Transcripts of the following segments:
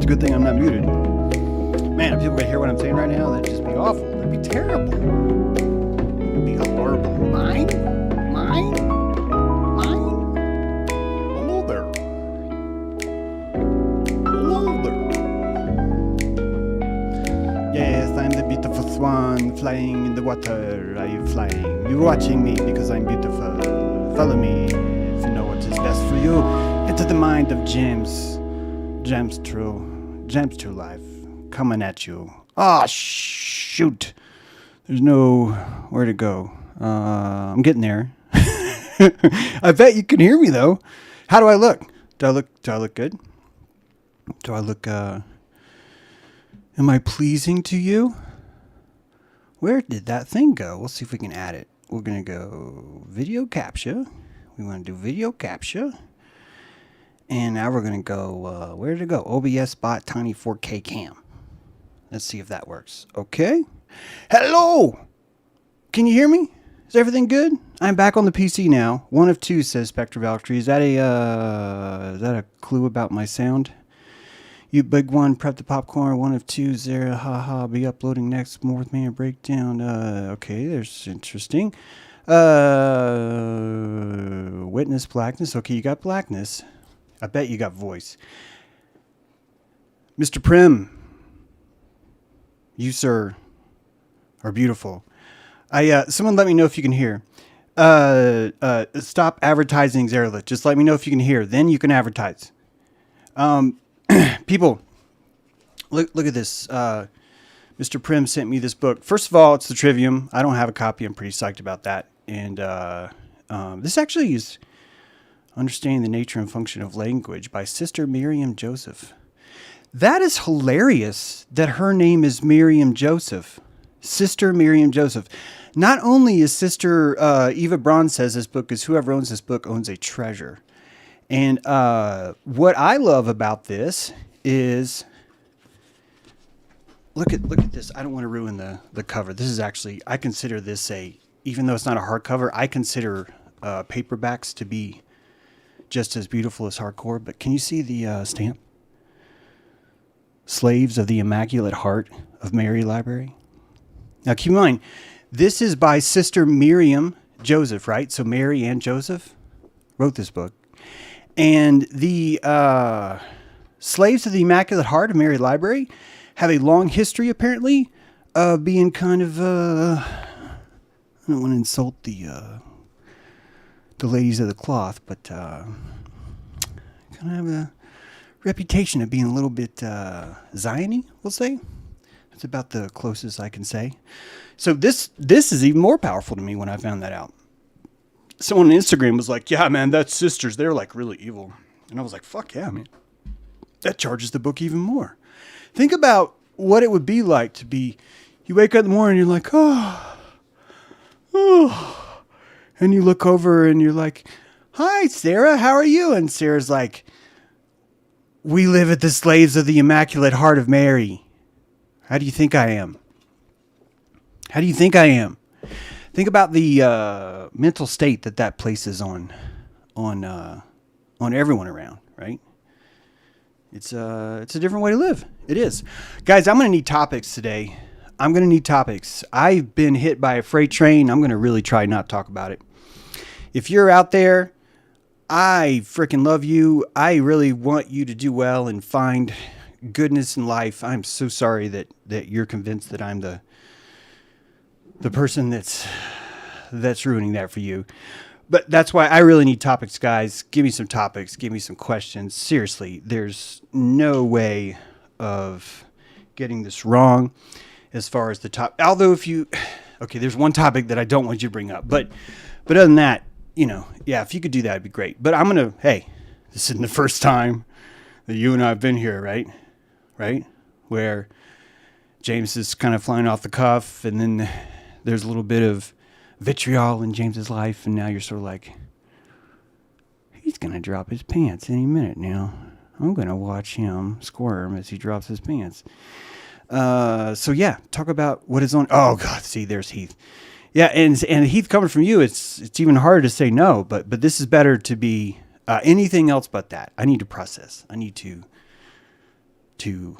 good thing I'm not muted. Man, if people could hear what I'm saying right now, that'd just be awful. That'd be terrible. It'd be horrible. Mine? Hello there. Yes, I'm the beautiful swan flying in the water. Are you flying? You're watching me because I'm beautiful. Follow me if you know what is best for you. Into the mind of James. James True Life. Coming at you. Ah, shoot. There's nowhere to go. I'm getting there. I bet you can hear me though. How do I look? Do I look good? Do I look, am I pleasing to you? Where did that thing go? We'll see if we can add it. We're going to go video capture. We want to do video capture. And now we're going to go, where did it go? OBS bot tiny 4K cam. Let's see if that works. Okay. Hello! Can you hear me? Is everything good? I'm back on the PC now. 1 of 2, says Spectre Valkyrie. Is that a clue about my sound? You big one, prep the popcorn. 1 of 2, Zara, haha, be uploading next. More with me a breakdown. Okay, there's interesting. Witness blackness. Okay, you got blackness. I bet you got voice. Mr. Prim, you, sir, are beautiful. Someone let me know if you can hear. Stop advertising Zerlit. Just let me know if you can hear. Then you can advertise. People, look at this. Mr. Prim sent me this book. First of all, it's the Trivium. I don't have a copy. I'm pretty psyched about that. And this actually is Understanding the Nature and Function of Language by Sister Miriam Joseph. That is hilarious that her name is Miriam Joseph. Sister Miriam Joseph. Not only is Sister Eva Braun says this book is whoever owns this book owns a treasure. And what I love about this is look at this. I don't want to ruin the cover. This is actually, I consider this even though it's not a hardcover, I consider paperbacks to be just as beautiful as hardcore. But can you see the stamp? Slaves of the Immaculate Heart of Mary Library. Now keep in mind, this is by Sister Miriam Joseph, right? So Mary and Joseph wrote this book. And the Slaves of the Immaculate Heart of Mary Library have a long history, apparently, of being kind of, I don't want to insult the ladies of the cloth, but kind of have a reputation of being a little bit Zion-y, we'll say. That's about the closest I can say. So this is even more powerful to me when I found that out. Someone on Instagram was like, yeah, man, that's sisters. They're like really evil. And I was like, fuck yeah, man. That charges the book even more. Think about what it would be like to be, you wake up in the morning and you're like, oh. And you look over and you're like, hi, Sarah, how are you? And Sarah's like, we live at the Slaves of the Immaculate Heart of Mary. How do you think I am? How do you think I am? Think about the mental state that places on everyone around, right? It's a different way to live. It is. Guys, I'm going to need topics today. I'm going to need topics. I've been hit by a freight train. I'm going to really try not to talk about it. If you're out there, I freaking love you. I really want you to do well and find goodness in life. I'm so sorry that you're convinced that I'm the person that's ruining that for you. But that's why I really need topics, guys. Give me some topics. Give me some questions. Seriously, there's no way of getting this wrong as far as the top. Although there's one topic that I don't want you to bring up. But other than that, if you could do that, it'd be great. But this isn't the first time that you and I have been here, right? Right? Where James is kind of flying off the cuff, and then there's a little bit of vitriol in James's life, and now you're sort of like, he's going to drop his pants any minute now. I'm going to watch him squirm as he drops his pants. Talk about what is on. Oh, God, see, there's Heath. Yeah, and Heath, coming from you, it's even harder to say no, but this is better to be anything else but that. I need to process. I need to to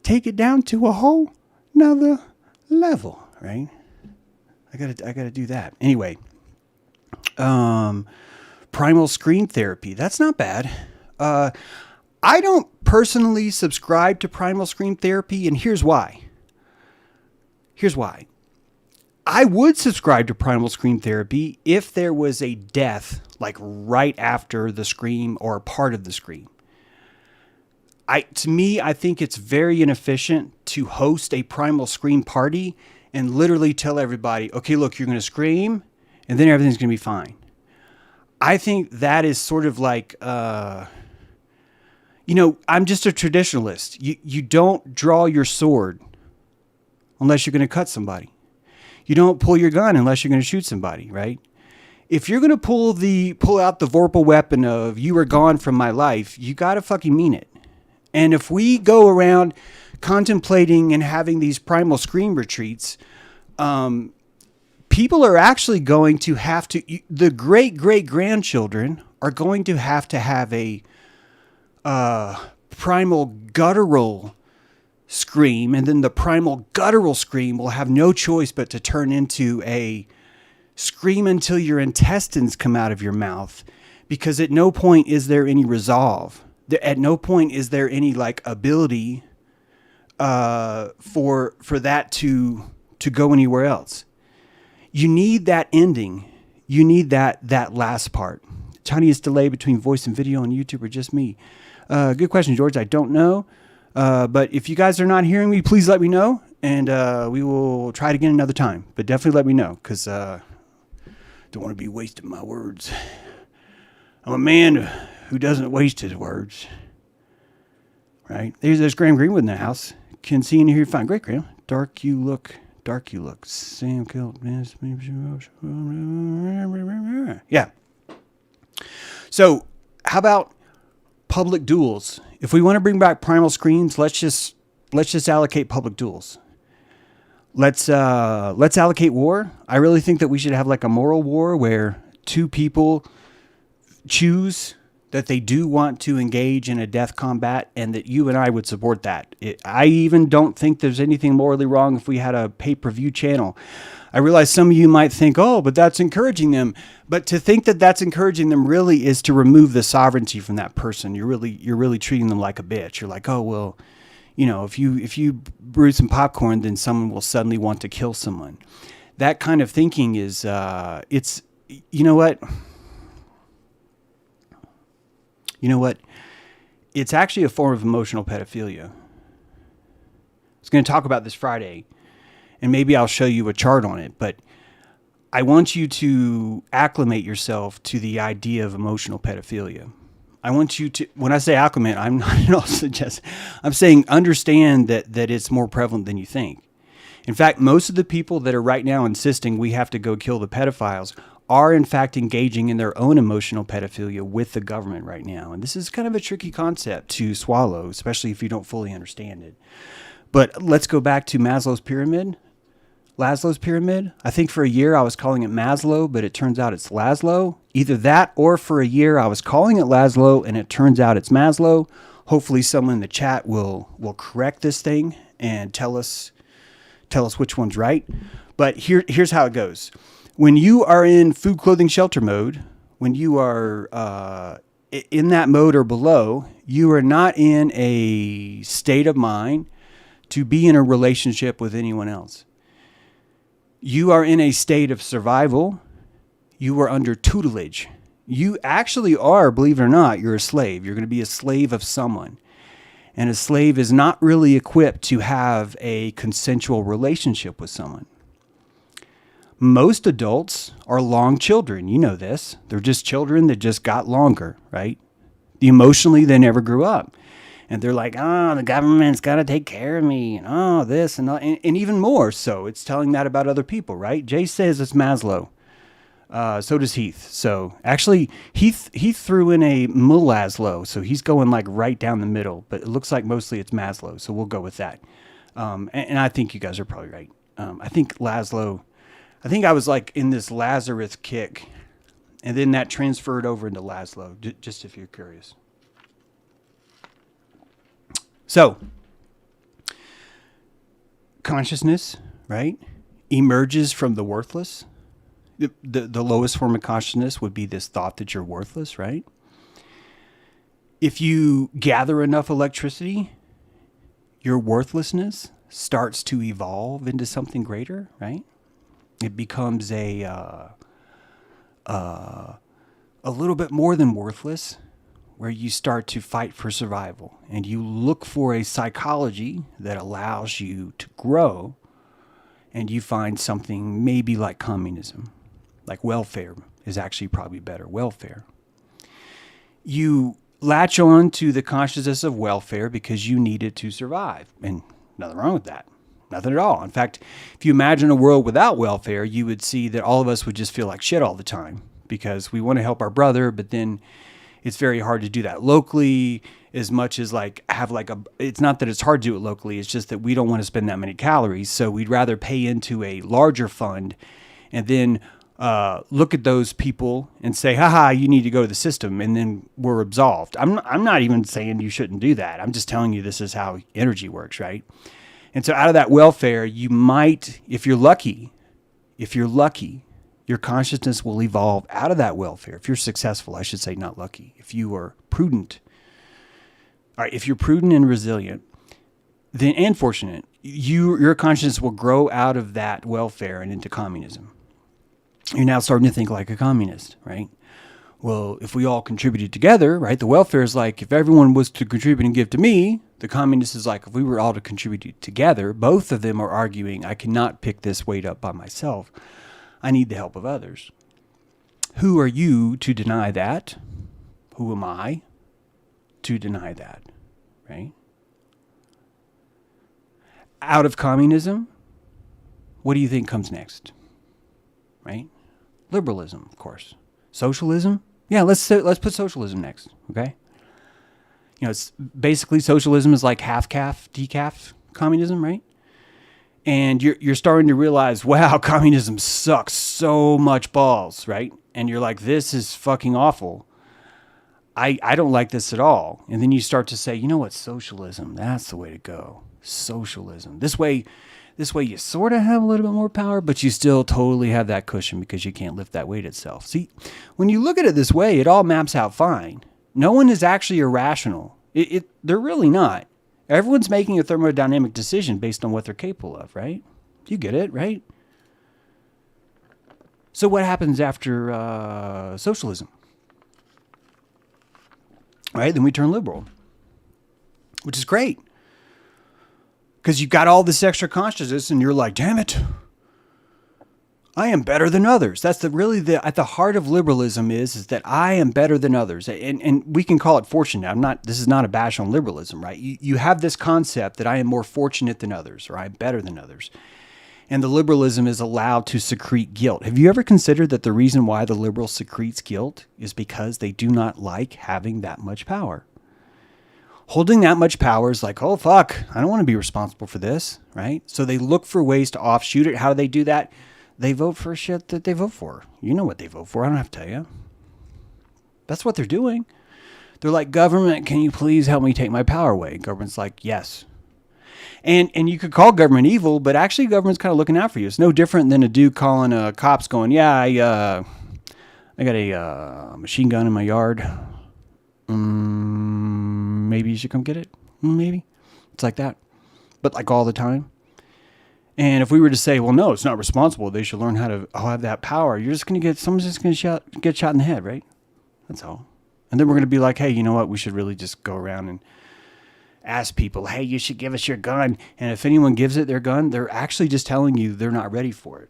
take it down to a whole nother level, right? I gotta do that. Anyway, primal screen therapy. That's not bad. I don't personally subscribe to primal screen therapy, and here's why. I would subscribe to primal scream therapy if there was a death like right after the scream or part of the scream. To me, I think it's very inefficient to host a primal scream party and literally tell everybody, okay, look, you're going to scream and then everything's going to be fine. I think that is sort of like, I'm just a traditionalist. You don't draw your sword unless you're going to cut somebody. You don't pull your gun unless you're going to shoot somebody, right? If you're going to pull out the vorpal weapon of you are gone from my life, you got to fucking mean it. And if we go around contemplating and having these primal scream retreats, people are actually going to have to, the great-great-grandchildren are going to have a primal guttural scream, and then the primal guttural scream will have no choice but to turn into a scream until your intestines come out of your mouth, because at no point is there any resolve. At no point is there any like ability for that to go anywhere else. You need that ending. You need that last part. Tiniest delay between voice and video on YouTube or just me? Good question, George. I don't know. But if you guys are not hearing me, please let me know, and we will try it again another time. But definitely let me know, because don't want to be wasting my words. I'm a man who doesn't waste his words. Right? There's Graham Greenwood in the house. Can see and hear you fine. Great, Graham. Dark you look. Sam killed. Yeah. So, how about public duels? If we want to bring back primal screams, let's just allocate public duels. Let's allocate war. I really think that we should have like a moral war where two people choose that they do want to engage in a death combat, and that you and I would support that. I even don't think there's anything morally wrong if we had a pay-per-view channel. I realize some of you might think, oh, but that's encouraging them. But to think that that's encouraging them really is to remove the sovereignty from that person. You're really treating them like a bitch. You're like, oh, well, if you brew some popcorn, then someone will suddenly want to kill someone. That kind of thinking is, you know what? It's actually a form of emotional pedophilia. I was going to talk about this Friday, and maybe I'll show you a chart on it, but I want you to acclimate yourself to the idea of emotional pedophilia. I want you to, when I say acclimate, I'm not at all suggesting, I'm saying understand that it's more prevalent than you think. In fact, most of the people that are right now insisting we have to go kill the pedophiles are in fact engaging in their own emotional pedophilia with the government right now. And this is kind of a tricky concept to swallow, especially if you don't fully understand it. But let's go back to Maslow's pyramid. I think for a year I was calling it Maslow, but it turns out it's Laszlo. Either that, or for a year I was calling it Laszlo and it turns out it's Maslow. Hopefully someone in the chat will correct this thing and tell us which one's right. But here's how it goes. When you are in food, clothing, shelter mode, when you are in that mode or below, you are not in a state of mind to be in a relationship with anyone else. You are in a state of survival. You are under tutelage. You actually are, believe it or not, you're a slave. You're going to be a slave of someone. And a slave is not really equipped to have a consensual relationship with someone. Most adults are long children. You know this. They're just children that just got longer, right? Emotionally, they never grew up. And they're like, oh, the government's got to take care of me. And oh, this and that. And even more so, it's telling that about other people, right? Jay says it's Maslow. So does Heath. So actually, Heath threw in a Mulaslow. So he's going like right down the middle. But it looks like mostly it's Maslow. So we'll go with that. And I think you guys are probably right. I think I was like in this Lazarus kick, and then that transferred over into Laszlo, just if you're curious. So, consciousness, right, emerges from the worthless. The lowest form of consciousness would be this thought that you're worthless, right? If you gather enough electricity, your worthlessness starts to evolve into something greater, right? It becomes a little bit more than worthless, where you start to fight for survival and you look for a psychology that allows you to grow, and you find something maybe like communism, like welfare is actually probably better. Welfare. You latch on to the consciousness of welfare because you need it to survive, and nothing wrong with that. Nothing at all. In fact, if you imagine a world without welfare, you would see that all of us would just feel like shit all the time because we want to help our brother, but then it's very hard to do that locally as much as it's not that it's hard to do it locally. It's just that we don't want to spend that many calories. So we'd rather pay into a larger fund and then look at those people and say, haha, you need to go to the system. And then we're absolved. I'm not even saying you shouldn't do that. I'm just telling you this is how energy works, right? And so out of that welfare, you might, if you're lucky, your consciousness will evolve out of that welfare. If you're successful, I should say, not lucky. If you are prudent, all right, if you're prudent and resilient, then and fortunate, your consciousness will grow out of that welfare and into communism. You're now starting to think like a communist, right? Well, if we all contributed together, right? The welfare is like, if everyone was to contribute and give to me. The communist is like, if we were all to contribute together. Both of them are arguing, I cannot pick this weight up by myself. I need the help of others. Who are you to deny that? Who am I to deny that, right? Out of communism, what do you think comes next, right? Liberalism, of course. Socialism? Yeah, let's put socialism next, okay? You know, it's basically socialism is like half-calf, decaf communism, right? And you're starting to realize, wow, communism sucks so much balls, right? And you're like, this is fucking awful. I don't like this at all. And then you start to say, you know what, socialism, that's the way to go. Socialism. This way you sort of have a little bit more power, but you still totally have that cushion because you can't lift that weight itself. See, when you look at it this way, it all maps out fine. No one is actually irrational. They're really not. Everyone's making a thermodynamic decision based on what they're capable of, right? You get it, right? So what happens after socialism? Right? Then we turn liberal, which is great. Because you've got all this extra consciousness and you're like, damn it, I am better than others. That's at the heart of liberalism is that I am better than others. And we can call it fortunate. This is not a bash on liberalism, right? You have this concept that I am more fortunate than others, or I'm better than others. And the liberalism is allowed to secrete guilt. Have you ever considered that the reason why the liberal secretes guilt is because they do not like having that much power? Holding that much power is like, oh, fuck, I don't want to be responsible for this, right? So they look for ways to offshoot it. How do they do that? They vote for shit that they vote for. You know what they vote for. I don't have to tell you. That's what they're doing. They're like, government, can you please help me take my power away? Government's like, yes. And you could call government evil, but actually government's kind of looking out for you. It's no different than a dude calling cops going, yeah, I got a machine gun in my yard. Maybe you should come get it. Maybe. It's like that. But like all the time. And if we were to say, well, no, it's not responsible. They should learn how to have that power. Someone's just going to get shot in the head, right? That's all. And then we're going to be like, hey, you know what? We should really just go around and ask people, hey, you should give us your gun. And if anyone gives it their gun, they're actually just telling you they're not ready for it.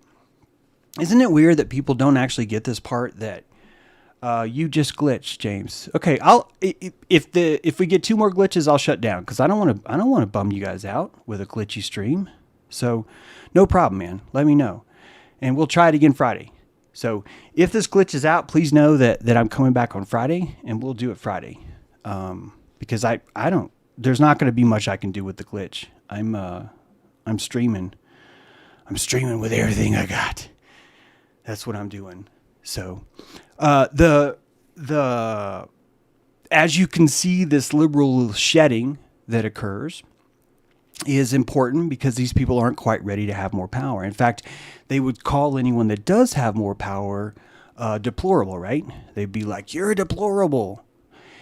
Isn't it weird that people don't actually get this part that you just glitched, James? Okay, if we get 2 more glitches, I'll shut down because I don't want to bum you guys out with a glitchy stream. So no problem, man. Let me know. And we'll try it again Friday. So if this glitch is out, please know that I'm coming back on Friday and we'll do it Friday. Because there's not going to be much I can do with the glitch. I'm streaming. I'm streaming with everything I got. That's what I'm doing. So, as you can see this liberal shedding, that occurs is important because these people aren't quite ready to have more power. In fact, they would call anyone that does have more power deplorable, right? They'd be like, you're deplorable.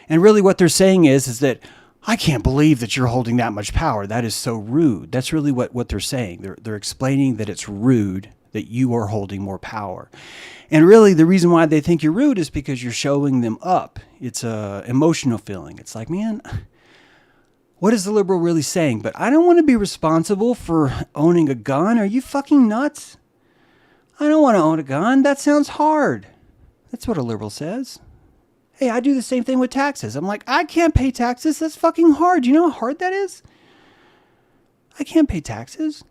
And really what they're saying is that I can't believe that you're holding that much power. That is so rude. That's really what they're saying. They're explaining that it's rude that you are holding more power. And really the reason why they think you're rude is because you're showing them up. It's a emotional feeling. It's like, man, what is the liberal really saying? But I don't want to be responsible for owning a gun. Are you fucking nuts? I don't want to own a gun. That sounds hard. That's what a liberal says. Hey, I do the same thing with taxes. I'm like, I can't pay taxes. That's fucking hard. You know how hard that is? I can't pay taxes.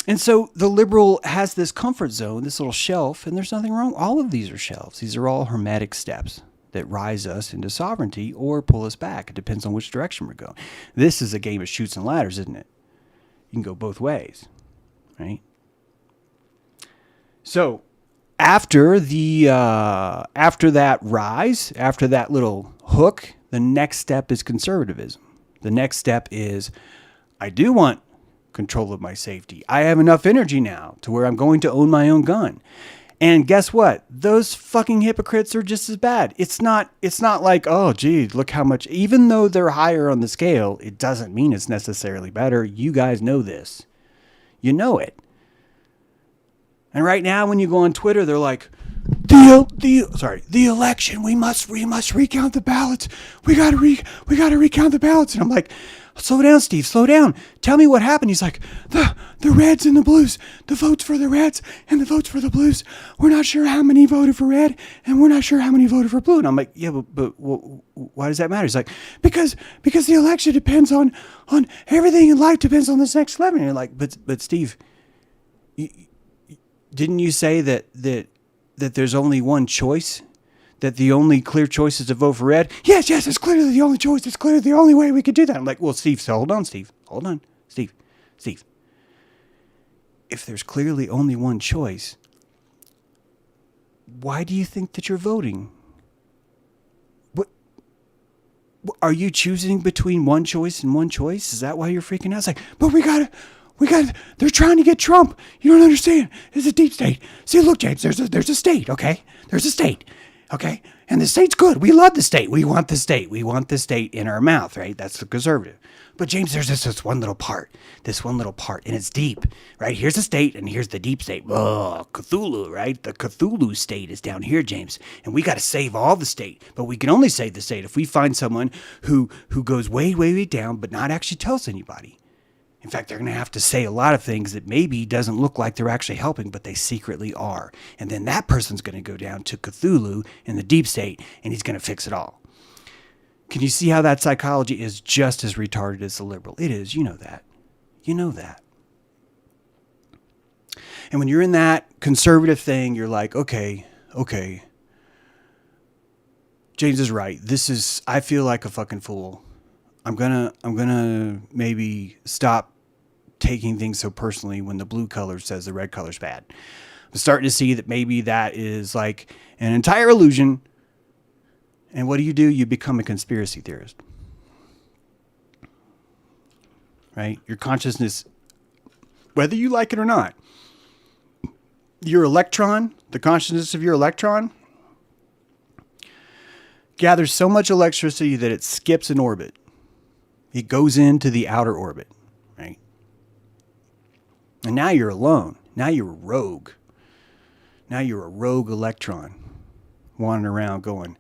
And so the liberal has this comfort zone, this little shelf, and there's nothing wrong. All of these are shelves. These are all hermetic steps that rise us into sovereignty or pull us back. It depends on which direction we're going. This is a game of chutes and ladders, isn't it? You can go both ways, right? So after that rise, after that little hook, the next step is conservatism. The next step is, I do want control of my safety. I have enough energy now to where I'm going to own my own gun. And guess what? Those fucking hypocrites are just as bad. It's not like, oh, gee, look how much, even though they're higher on the scale, it doesn't mean it's necessarily better. You guys know this. You know it. And right now, when you go on Twitter, they're like, the election, we must recount the ballots. We gotta recount the ballots. And I'm like, slow down, Steve, slow down. Tell me what happened. He's like, the reds and the blues, the votes for the reds and the votes for the blues. We're not sure how many voted for red and we're not sure how many voted for blue. And I'm like, yeah, but why does that matter? He's like, because the election depends on everything in life depends on this next 11. And you're like, but Steve, didn't you say that there's only one choice? That the only clear choice is to vote for red? Yes, it's clearly the only choice. It's clearly the only way we could do that. I'm like, well, Steve, so hold on. Steve. If there's clearly only one choice, why do you think that you're voting? What are you choosing between one choice and one choice? Is that why you're freaking out? It's like, but we gotta, they're trying to get Trump. You don't understand. It's a deep state. See, look, James, there's a state, okay? There's a state. Okay. And the state's good. We love the state. We want the state. We want the state in our mouth, right? That's the conservative. But James, there's this one little part, and it's deep, right? Here's the state and here's the deep state. Oh, Cthulhu, right? The Cthulhu state is down here, James. And we got to save all the state, but we can only save the state if we find someone who goes way, way, way down, but not actually tells anybody. In fact, they're going to have to say a lot of things that maybe doesn't look like they're actually helping, but they secretly are. And then that person's going to go down to Cthulhu in the deep state, and he's going to fix it all. Can you see how that psychology is just as retarded as the liberal? It is. You know that. You know that. And when you're in that conservative thing, you're like, okay. James is right. I feel like a fucking fool. I'm gonna maybe stop taking things so personally when the blue color says the red color's bad. I'm starting to see that maybe that is like an entire illusion. And what do? You become a conspiracy theorist. Right? Your consciousness, whether you like it or not, your electron, the consciousness of your electron, gathers so much electricity that it skips an orbit. It goes into the outer orbit, right? And now you're alone. Now you're a rogue. Now you're a rogue electron wandering around going,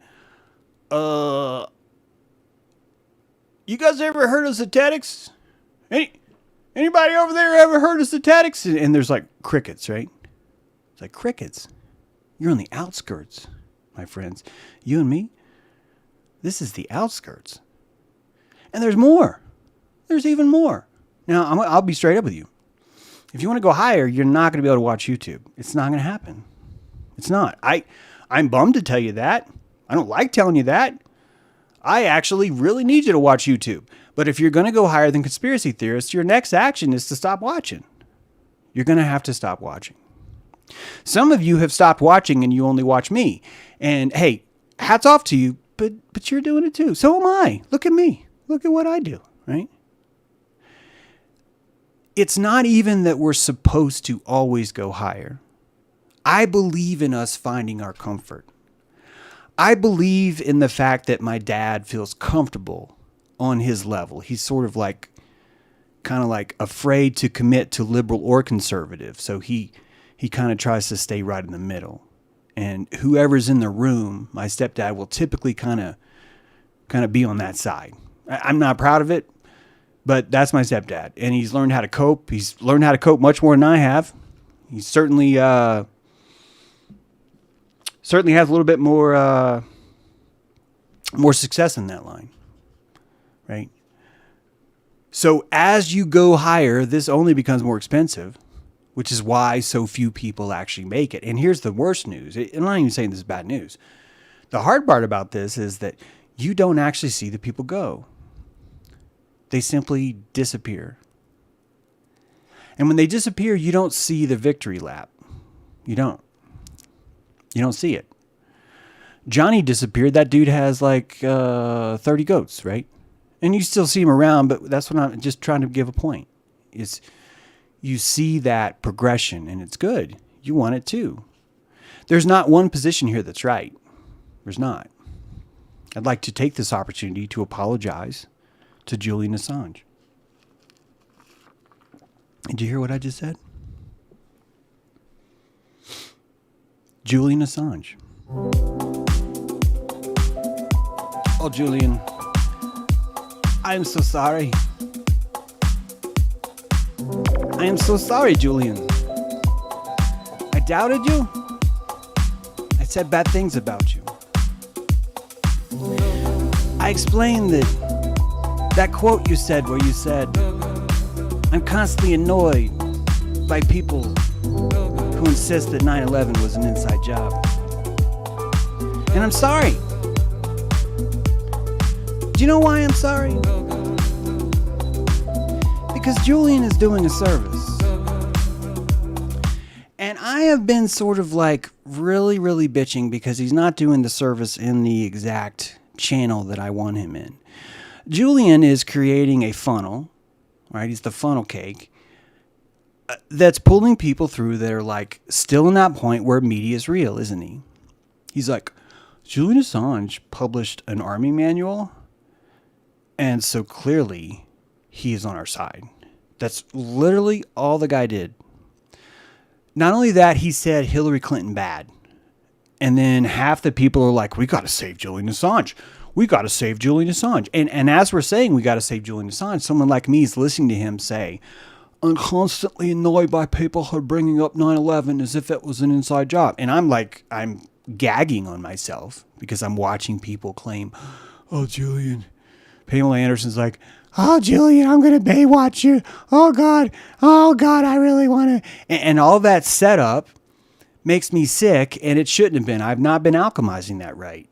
you guys ever heard of statistics? Anybody over there ever heard of statistics? And there's like crickets, right? It's like crickets. You're on the outskirts, my friends. You and me, this is the outskirts. And there's more. There's even more. Now, I'll be straight up with you. If you want to go higher, you're not going to be able to watch YouTube. It's not going to happen. It's not. I'm bummed to tell you that. I don't like telling you that. I actually really need you to watch YouTube. But if you're going to go higher than conspiracy theorists, your next action is to stop watching. You're going to have to stop watching. Some of you have stopped watching and you only watch me. And hey, hats off to you, but you're doing it too. So am I. Look at me. Look at what I do, right? It's not even that we're supposed to always go higher. I believe in us finding our comfort. I believe in the fact that my dad feels comfortable on his level. He's sort of like, kind of like afraid to commit to liberal or conservative. So he kind of tries to stay right in the middle. And whoever's in the room, my stepdad will typically kind of be on that side. I'm not proud of it, but that's my stepdad. And he's learned how to cope. He's learned how to cope much more than I have. He certainly has a little bit more success in that line, right? So as you go higher, this only becomes more expensive, which is why so few people actually make it. And here's the worst news. I'm not even saying this is bad news. The hard part about this is that you don't actually see the people go. They simply disappear. And when they disappear, you don't see the victory lap. You don't see it. Johnny disappeared. That dude has like 30 goats, right? And you still see him around, but that's what I'm just trying to give a point. Is you see that progression, and it's good. You want it too. There's not one position here that's right. There's not. I'd like to take this opportunity to apologize to Julian Assange. Did you hear what I just said? Julian Assange. Oh, Julian, I am so sorry. I am so sorry, Julian. I doubted you. I said bad things about you. I explained that quote you said where you said, I'm constantly annoyed by people who insist that 9/11 was an inside job. And I'm sorry. Do you know why I'm sorry? Because Julian is doing a service. And I have been sort of like really, really bitching because he's not doing the service in the exact channel that I want him in. Julian is creating a funnel, right? He's the funnel cake that's pulling people through that are like still in that point where media is real, isn't he? He's like, Julian Assange published an army manual, and so clearly he is on our side. That's literally all the guy did. Not only that, he said Hillary Clinton bad. And then half the people are like, we got to save Julian Assange. We got to save Julian Assange. And as we're saying we got to save Julian Assange, someone like me is listening to him say, I'm constantly annoyed by people who are bringing up 9/11 as if it was an inside job. And I'm gagging on myself because I'm watching people claim, oh, Julian. Pamela Anderson's like, oh, Julian, I'm going to Baywatch you. Oh, God, I really want to. And all that setup makes me sick, and it shouldn't have been. I've not been alchemizing that right.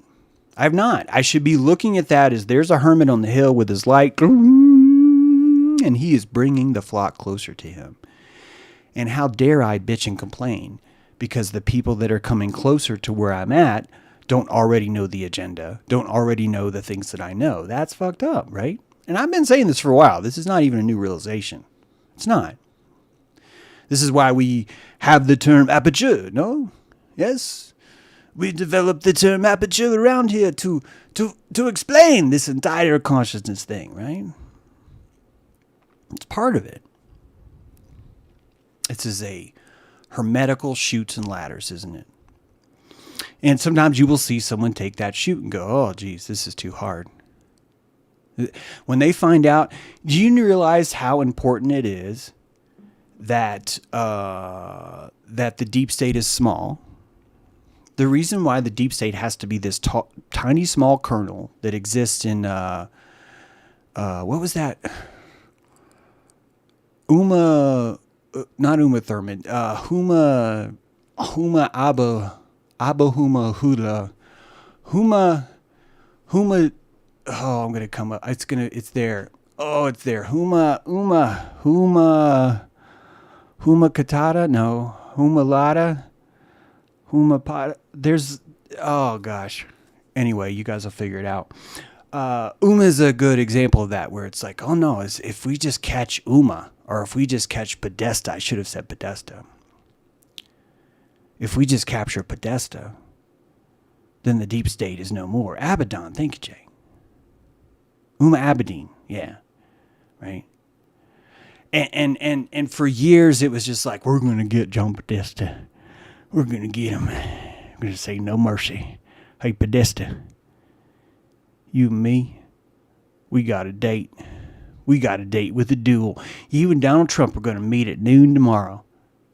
I've not. I should be looking at that as there's a hermit on the hill with his light, and he is bringing the flock closer to him. And how dare I bitch and complain because the people that are coming closer to where I'm at don't already know the agenda, don't already know the things that I know. That's fucked up, right? And I've been saying this for a while. This is not even a new realization. It's not. This is why we have the term aperture, no? Yes? We developed the term aperture around here to explain this entire consciousness thing, right? It's part of it. It's as a hermetical chutes and ladders, isn't it? And sometimes you will see someone take that chute and go, oh, geez, this is too hard. When they find out, do you realize how important it is that that the deep state is small? The reason why the deep state has to be this tiny, small kernel that exists in, what was that? Not Uma Thurman, Huma Abba Huma Hula, Huma, oh, I'm going to come up. It's there. Oh, it's there. Huma Katata? No. Huma Lada? Huma Pata? There's, oh gosh. Anyway, you guys will figure it out. Uma is a good example of that, where it's like, oh no, if we just catch Uma, or if we just catch Podesta, I should have said Podesta. If we just capture Podesta, then the deep state is no more. Abaddon, thank you, Jay. Uma Abedin, yeah, right. And for years it was just like, we're going to get John Podesta. We're going to get him. We're going to say no mercy. Hey, Podesta, you and me, we got a date. We got a date with a duel. You and Donald Trump are going to meet at noon tomorrow.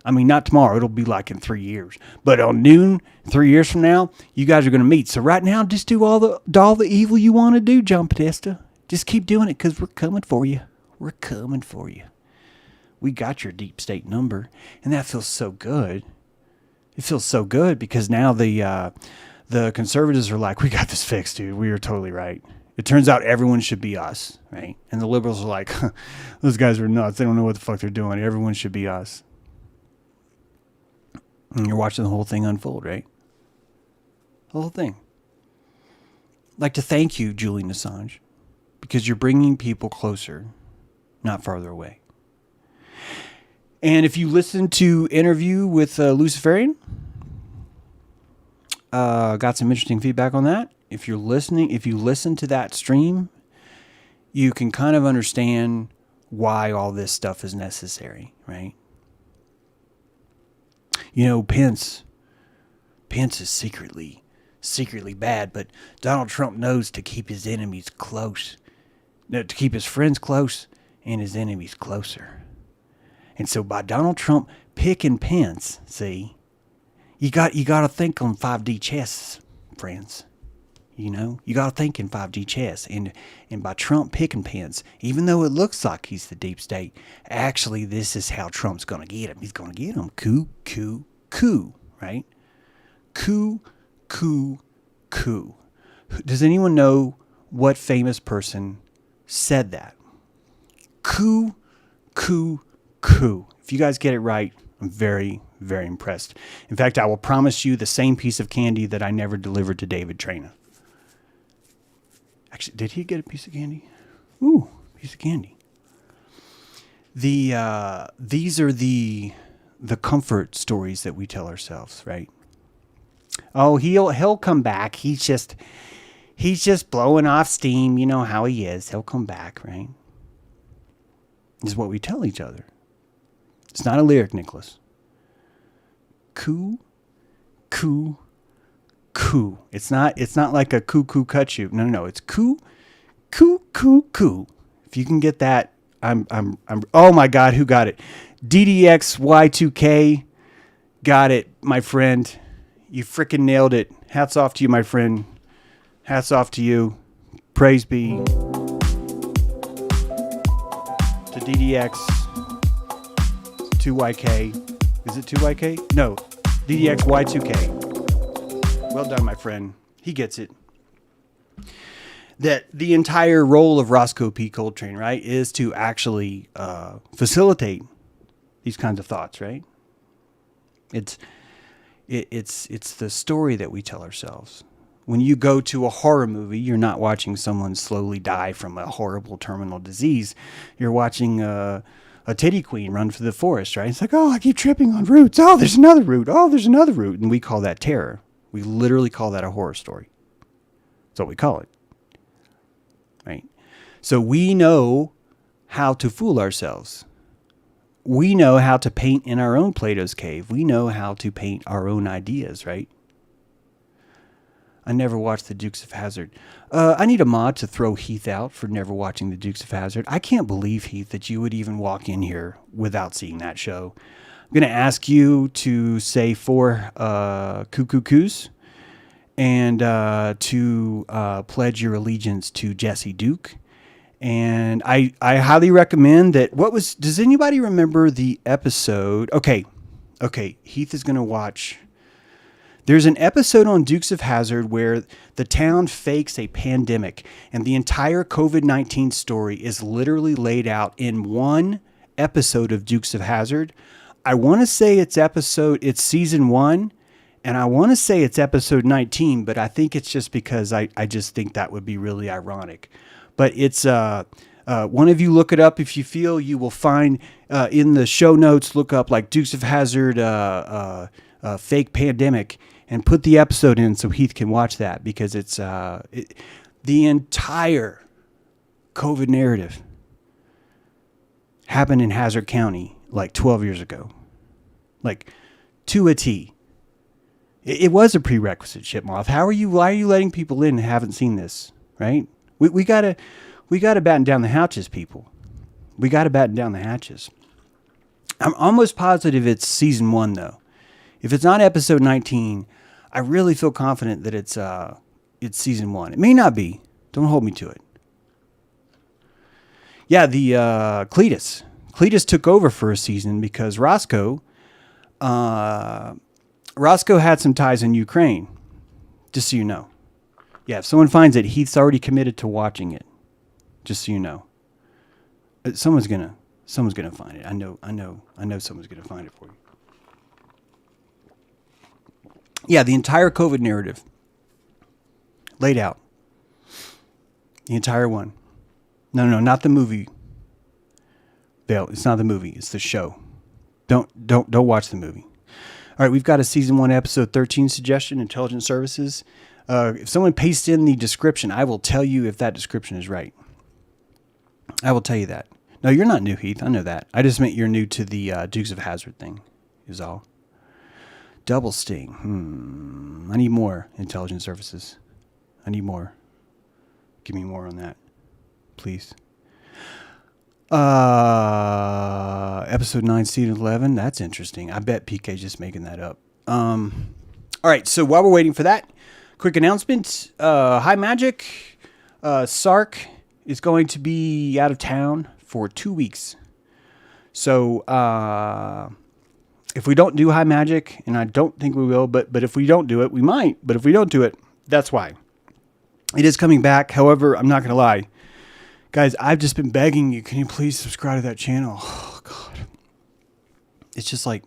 I mean, not tomorrow. It'll be like in 3 years. But on noon, 3 years from now, you guys are going to meet. So right now, just do all the evil you want to do, John Podesta. Just keep doing it, because we're coming for you. We're coming for you. We got your deep state number. And that feels so good. It feels so good, because now the conservatives are like, we got this fixed, dude. We are totally right. It turns out everyone should be us, right? And the liberals are like, those guys are nuts. They don't know what the fuck they're doing. Everyone should be us. And you're watching the whole thing unfold, right? The whole thing. I'd like to thank you, Julian Assange, because you're bringing people closer, not farther away. And if you listen to Interview with Luciferian, got some interesting feedback on that. If you listen to that stream, you can kind of understand why all this stuff is necessary, right? You know, Pence is secretly bad, but Donald Trump knows to keep his enemies close, to keep his friends close and his enemies closer. And so by Donald Trump picking Pence, see, you got to think on 5D chess, friends. You know, you got to think in 5D chess. And by Trump picking Pence, even though it looks like he's the deep state, actually this is how Trump's going to get him. He's going to get him. Coup, coup, coup, right? Coup, coup, coup. Does anyone know what famous person said that? Coup, coup, coup. If you guys get it right, I'm very, very impressed. In fact, I will promise you the same piece of candy that I never delivered to David Traina. Actually, did he get a piece of candy? Ooh, piece of candy. These are the comfort stories that we tell ourselves, right? Oh, he'll come back. He's just blowing off steam. You know how he is. He'll come back, right? This is what we tell each other. It's not a lyric, Nicholas. Coup, coup, coup. It's not like a cuckoo cut you. No. It's coup, coup, coup, coup. If you can get that, I'm. Oh my God, who got it? DDXY2K got it, my friend. You freaking nailed it. Hats off to you, my friend. Hats off to you. Praise be to DDX2YK. Is it 2YK? No, DDXY2K. Well done, my friend. He gets it. That the entire role of Roscoe P. Coltrane, right, is to actually facilitate these kinds of thoughts, right? It's the story that we tell ourselves. When you go to a horror movie, you're not watching someone slowly die from a horrible terminal disease. You're watching a titty queen run through the forest, right? It's like, oh, I keep tripping on roots. Oh, there's another root. Oh, there's another root. And we call that terror. We literally call that a horror story. That's what we call it. Right? So we know how to fool ourselves. We know how to paint in our own Plato's cave. We know how to paint our own ideas, right? I never watched the Dukes of Hazzard. I need a mod to throw Heath out for never watching the Dukes of Hazzard. I can't believe, Heath, that you would even walk in here without seeing that show. I'm going to ask you to say 4 cuckoos and to pledge your allegiance to Jesse Duke. And I highly recommend that. Does anybody remember the episode? Okay. Heath is going to watch. There's an episode on Dukes of Hazzard where the town fakes a pandemic, and the entire COVID-19 story is literally laid out in one episode of Dukes of Hazzard. I want to say it's season 1, And I want to say it's episode 19, but I think it's just because I just think that would be really ironic. But it's one of you look it up if you feel. You will find in the show notes, look up like Dukes of Hazzard fake pandemic and put the episode in so Heath can watch that, because it's the entire COVID narrative happened in Hazard County like 12 years ago, like to a T. It was a prerequisite, Shitmoth. Why are you letting people in who haven't seen this, right? We gotta batten down the hatches, people. We gotta batten down the hatches. I'm almost positive it's season 1, though. If it's not episode 19, I really feel confident that it's season 1. It may not be. Don't hold me to it. Yeah, the Cletus. Cletus took over for a season because Roscoe had some ties in Ukraine, just so you know. Yeah, if someone finds it, Heath's already committed to watching it, just so you know. Someone's gonna find it. I know someone's gonna find it for you. Yeah, the entire COVID narrative laid out. The entire one. No, not the movie. Vale, it's not the movie. It's the show. Don't watch the movie. All right, we've got a season 1, episode 13 suggestion, intelligence services. If someone pastes in the description, I will tell you if that description is right. I will tell you that. No, you're not new, Heath. I know that. I just meant you're new to the Dukes of Hazzard thing, is all. Double sting. I need more intelligence services. I need more. Give me more on that, please. Episode 9, season 11. That's interesting. I bet PK's just making that up. All right. So while we're waiting for that, quick announcement. High Magic, Sark is going to be out of town for 2 weeks. So, if we don't do High Magic, and I don't think we will, but if we don't do it, we might. But if we don't do it, that's why. It is coming back. However, I'm not going to lie. Guys, I've just been begging you, can you please subscribe to that channel? Oh, God. It's just like,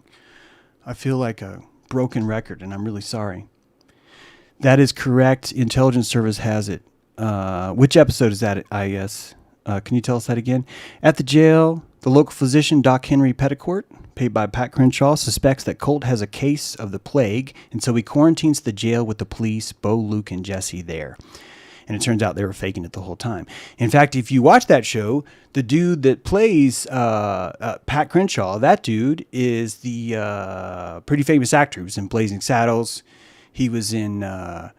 I feel like a broken record, and I'm really sorry. That is correct. Intelligence Service has it. Which episode is that at IES? Can you tell us that again? At the jail, the local physician, Doc Henry Petticourt, paid by Pat Crenshaw, suspects that Colt has a case of the plague, and so he quarantines the jail with the police, Bo, Luke, and Jesse there. And it turns out they were faking it the whole time. In fact, if you watch that show, the dude that plays Pat Crenshaw, that dude is the pretty famous actor. He was in Blazing Saddles. He was in, oh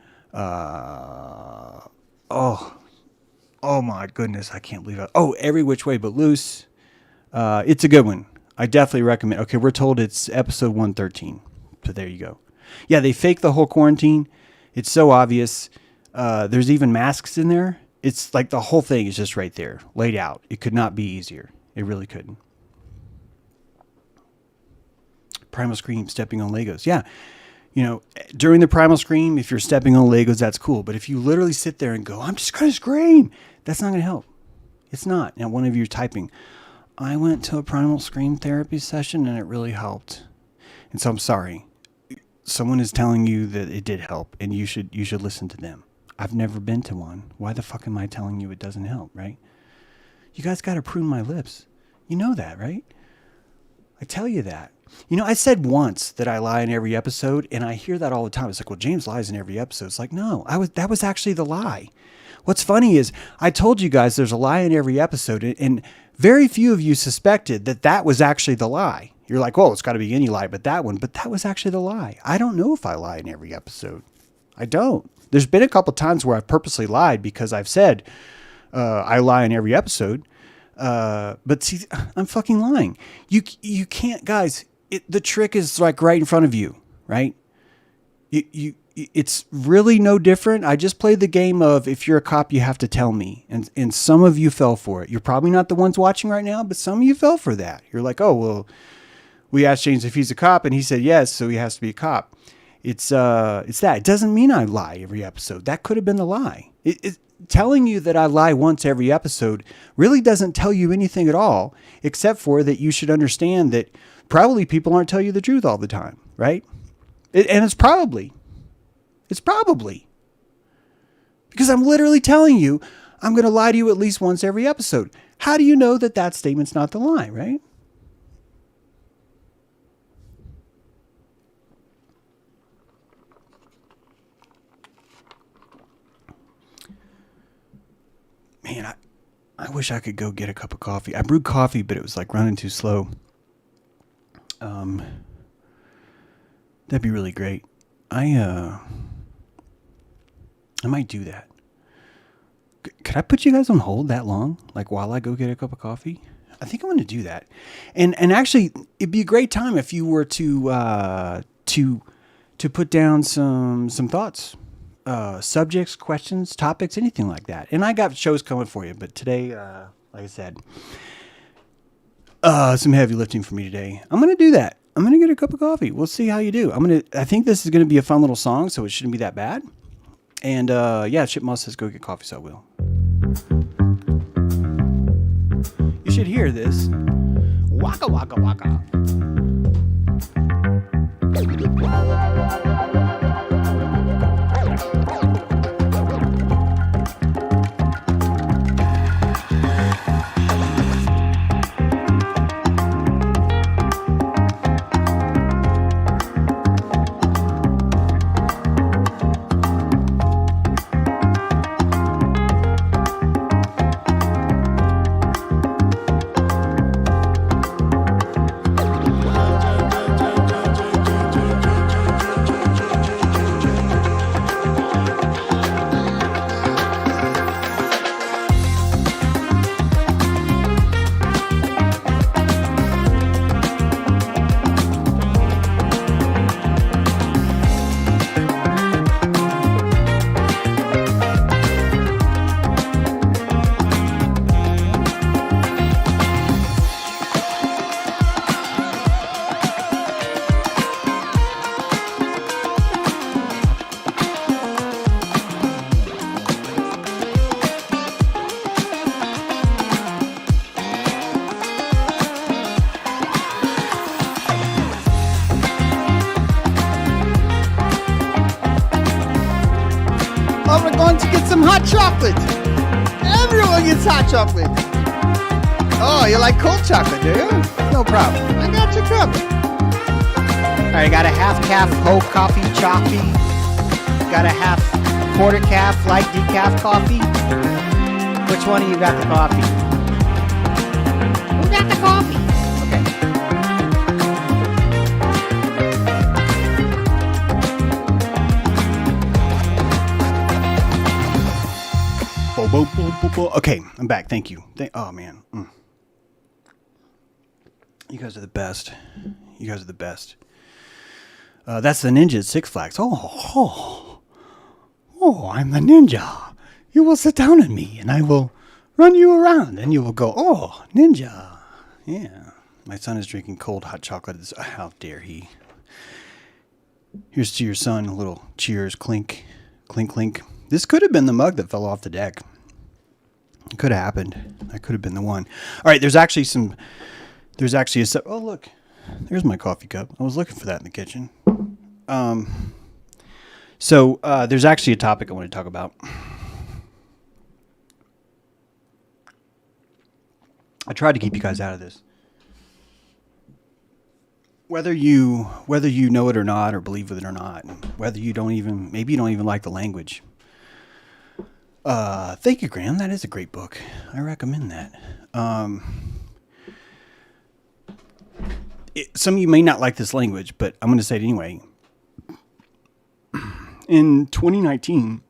my goodness, I can't believe it. Oh, Every Which Way But Loose. It's a good one. I definitely recommend. Okay, we're told it's episode 113. So there you go. Yeah, they fake the whole quarantine. It's so obvious. There's even masks in there. It's like the whole thing is just right there, laid out. It could not be easier. It really couldn't. Primal Scream, stepping on Legos. Yeah. You know, during the Primal Scream, if you're stepping on Legos, that's cool. But if you literally sit there and go, I'm just going to scream, that's not going to help. It's not. Now, one of you are typing, I went to a Primal Scream therapy session and it really helped. And so I'm sorry. Someone is telling you that it did help and you should listen to them. I've never been to one. Why the fuck am I telling you it doesn't help, right? You guys got to prune my lips. You know that, right? I tell you that. You know, I said once that I lie in every episode, and I hear that all the time. It's like, well, James lies in every episode. It's like, no, that was actually the lie. What's funny is I told you guys there's a lie in every episode, and very few of you suspected that was actually the lie. You're like, well, it's got to be any lie but that one. But that was actually the lie. I don't know if I lie in every episode. I don't. There's been a couple times where I've purposely lied because I've said I lie in every episode. But see, I'm fucking lying. You can't, guys. The trick is like right in front of you, right? It's really no different. I just played the game of if you're a cop, you have to tell me. And some of you fell for it. You're probably not the ones watching right now, but some of you fell for that. You're like, oh, well, we asked James if he's a cop and he said yes, so he has to be a cop. It's that. It doesn't mean I lie every episode. That could have been the lie. Telling you that I lie once every episode really doesn't tell you anything at all, except for that you should understand that probably people aren't telling you the truth all the time, right? And it's probably. Because I'm literally telling you, I'm going to lie to you at least once every episode. How do you know that that statement's not the lie, right? Man, I wish I could go get a cup of coffee. I brewed coffee, but it was like running too slow. That'd be really great. I might do that. Could I put you guys on hold that long? Like while I go get a cup of coffee? I think I'm going to do that. And actually, it'd be a great time if you were to put down some thoughts, subjects, questions, topics, anything like that. And I got shows coming for you, but today, like I said, some heavy lifting for me today. I'm going to do that. I'm going to get a cup of coffee. We'll see how you do. I think this is going to be a fun little song, so it shouldn't be that bad. And yeah, Chipmunk says go get coffee, so I will. You should hear this. Waka waka waka. I'm going to get some hot chocolate. Everyone gets hot chocolate. Oh, you like cold chocolate, do you? No problem. I got you covered. All right, got a half calf whole coffee choppy. Got a half quarter calf light decaf coffee. Which one of you got the coffee? Who got the coffee? Okay, I'm back. Thank you. Oh, man. You guys are the best. That's the ninja at Six Flags. Oh, I'm the ninja. You will sit down on me, and I will run you around, and you will go, oh, ninja. Yeah. My son is drinking cold hot chocolate. How dare he? Here's to your son. A little cheers. Clink, clink, clink. This could have been the mug that fell off the deck. It could have happened. That could have been the one. All right, there's actually oh, look. There's my coffee cup. I was looking for that in the kitchen. So there's actually a topic I want to talk about. I tried to keep you guys out of this. Whether you know it or not, or believe it or not, maybe you don't even like the language. Thank you, Graham. That is a great book. I recommend that. Some of you may not like this language, but I'm going to say it anyway. In 2019,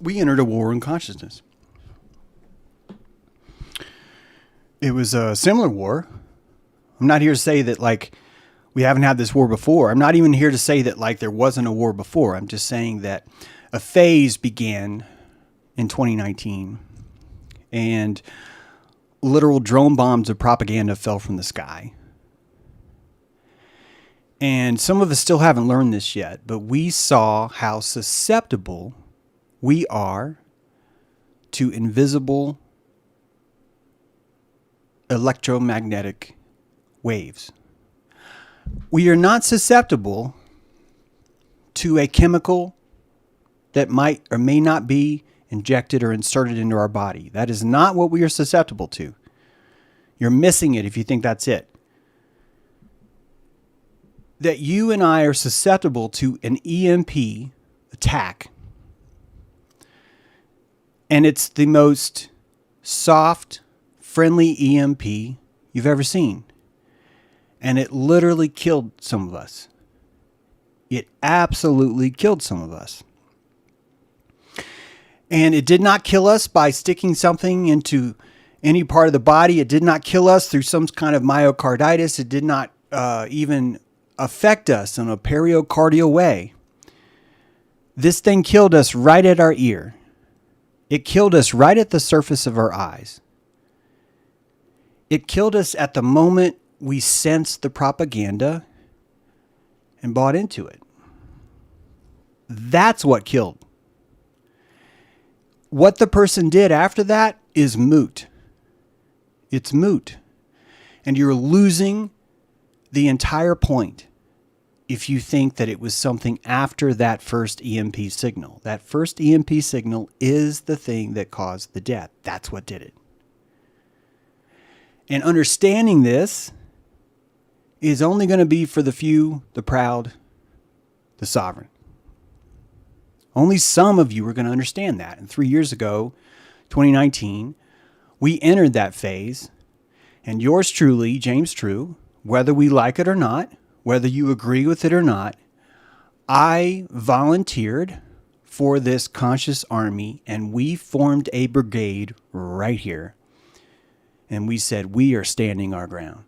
we entered a war on consciousness. It was a similar war. I'm not here to say that like we haven't had this war before. I'm not even here to say that like there wasn't a war before. I'm just saying that a phase began in 2019 and literal drone bombs of propaganda fell from the sky. And some of us still haven't learned this yet, but we saw how susceptible we are to invisible electromagnetic waves. We are not susceptible to a chemical that might or may not be injected or inserted into our body. That is not what we are susceptible to. You're missing it if you think that's it. That you and I are susceptible to an EMP attack. And it's the most soft, friendly EMP you've ever seen. And it literally killed some of us. It absolutely killed some of us. And it did not kill us by sticking something into any part of the body. It did not kill us through some kind of myocarditis. It did not even affect us in a pericardial way. This thing killed us right at our ear. It killed us right at the surface of our eyes. It killed us at the moment we sensed the propaganda and bought into it. That's what killed. What the person did after that is moot. It's moot. And you're losing the entire point if you think that it was something after that first EMP signal. That first EMP signal is the thing that caused the death. That's what did it. And understanding this is only going to be for the few, the proud, the sovereign. Only some of you are going to understand that. And 3 years ago, 2019, we entered that phase. And yours truly, James True, whether we like it or not, whether you agree with it or not, I volunteered for this conscious army, and we formed a brigade right here. And we said, we are standing our ground.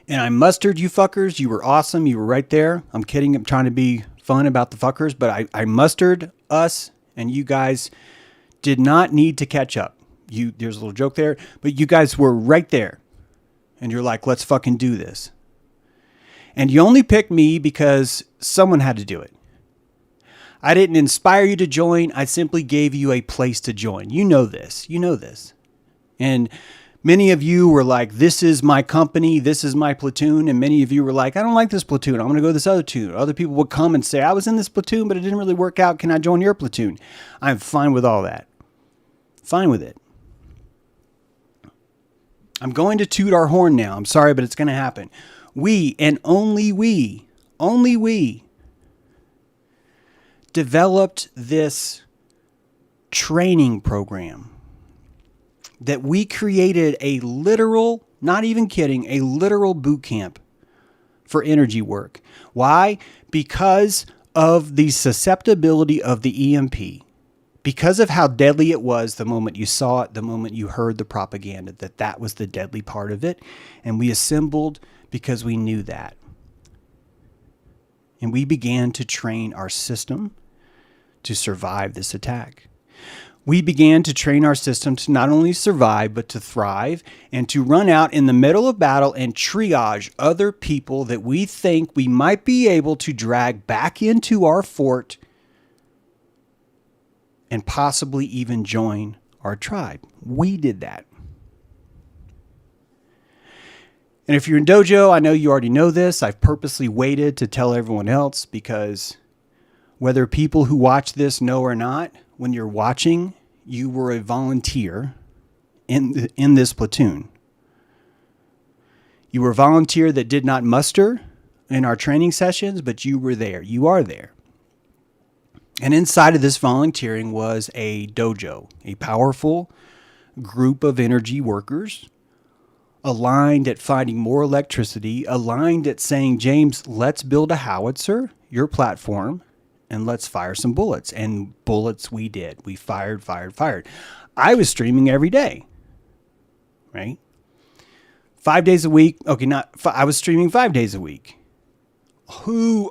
And I mustered you fuckers. You were awesome. You were right there. I'm kidding. I'm trying to be fun about the fuckers, but I mustered us, and you guys did not need to catch up. There's a little joke there, but you guys were right there. And you're like, let's fucking do this. And you only picked me because someone had to do it. I didn't inspire you to join. I simply gave you a place to join. You know this. You know this. And many of you were like, this is my company. This is my platoon. And many of you were like, I don't like this platoon. I'm going to go to this other platoon. Other people would come and say, I was in this platoon, but it didn't really work out. Can I join your platoon? I'm fine with all that. Fine with it. I'm going to toot our horn now. I'm sorry, but it's going to happen. We, and only we, developed this training program that we created a literal, not even kidding, a literal boot camp for energy work. Why? Because of the susceptibility of the EMP. Because of how deadly it was the moment you saw it, the moment you heard the propaganda, that was the deadly part of it. And we assembled because we knew that. And we began to train our system to survive this attack. We began to train our system to not only survive, but to thrive and to run out in the middle of battle and triage other people that we think we might be able to drag back into our fort and possibly even join our tribe. We did that. And if you're in Dojo, I know you already know this. I've purposely waited to tell everyone else because whether people who watch this know or not, when you're watching, you were a volunteer in this platoon. You were a volunteer that did not muster in our training sessions, but you were there. You are there. And inside of this volunteering was a dojo, a powerful group of energy workers aligned at finding more electricity, aligned at saying, James, let's build a howitzer, your platform, and let's fire some bullets. And bullets we did. We fired. I was streaming every day, right? 5 days a week. Okay, I was streaming 5 days a week.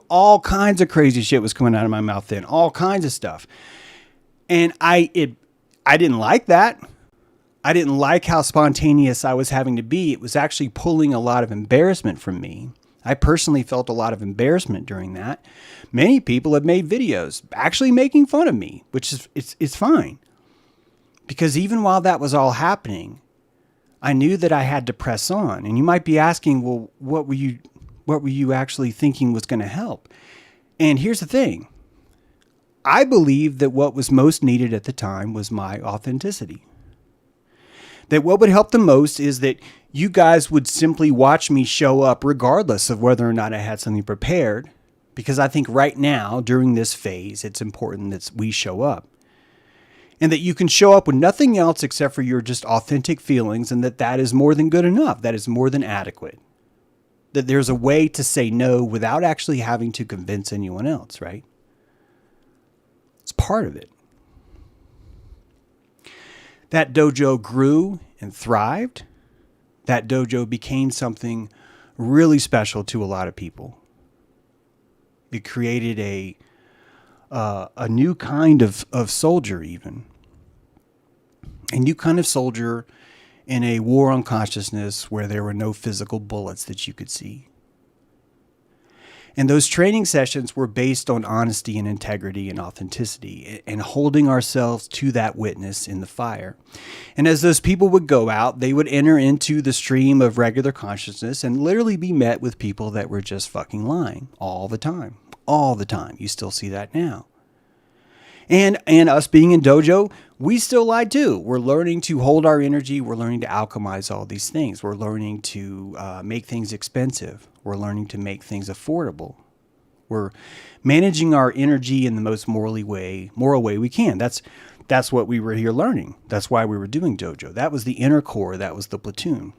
All kinds of crazy shit was coming out of my mouth then. All kinds of stuff. And I didn't like that. I didn't like how spontaneous I was having to be. It was actually pulling a lot of embarrassment from me. I personally felt a lot of embarrassment during that. Many people have made videos actually making fun of me, which is it's fine. Because even while that was all happening, I knew that I had to press on. And you might be asking, well, what were you actually thinking was going to help? And here's the thing. I believe that what was most needed at the time was my authenticity. That what would help the most is that you guys would simply watch me show up regardless of whether or not I had something prepared. Because I think right now, during this phase, it's important that we show up. And that you can show up with nothing else except for your just authentic feelings, and that is more than good enough. That is more than adequate. That there's a way to say no without actually having to convince anyone else, right? It's part of it. That dojo grew and thrived. That dojo became something really special to a lot of people. It created a new kind of soldier even. A new kind of soldier in a war on consciousness where there were no physical bullets that you could see. And those training sessions were based on honesty and integrity and authenticity and holding ourselves to that witness in the fire. And as those people would go out, they would enter into the stream of regular consciousness and literally be met with people that were just fucking lying all the time. All the time. You still see that now. And us being in dojo, we still lie too. We're learning to hold our energy. We're learning to alchemize all these things. We're learning to make things expensive. We're learning to make things affordable. We're managing our energy in the most moral way we can. That's what we were here learning. That's why we were doing dojo. That was the inner core. That was the platoon.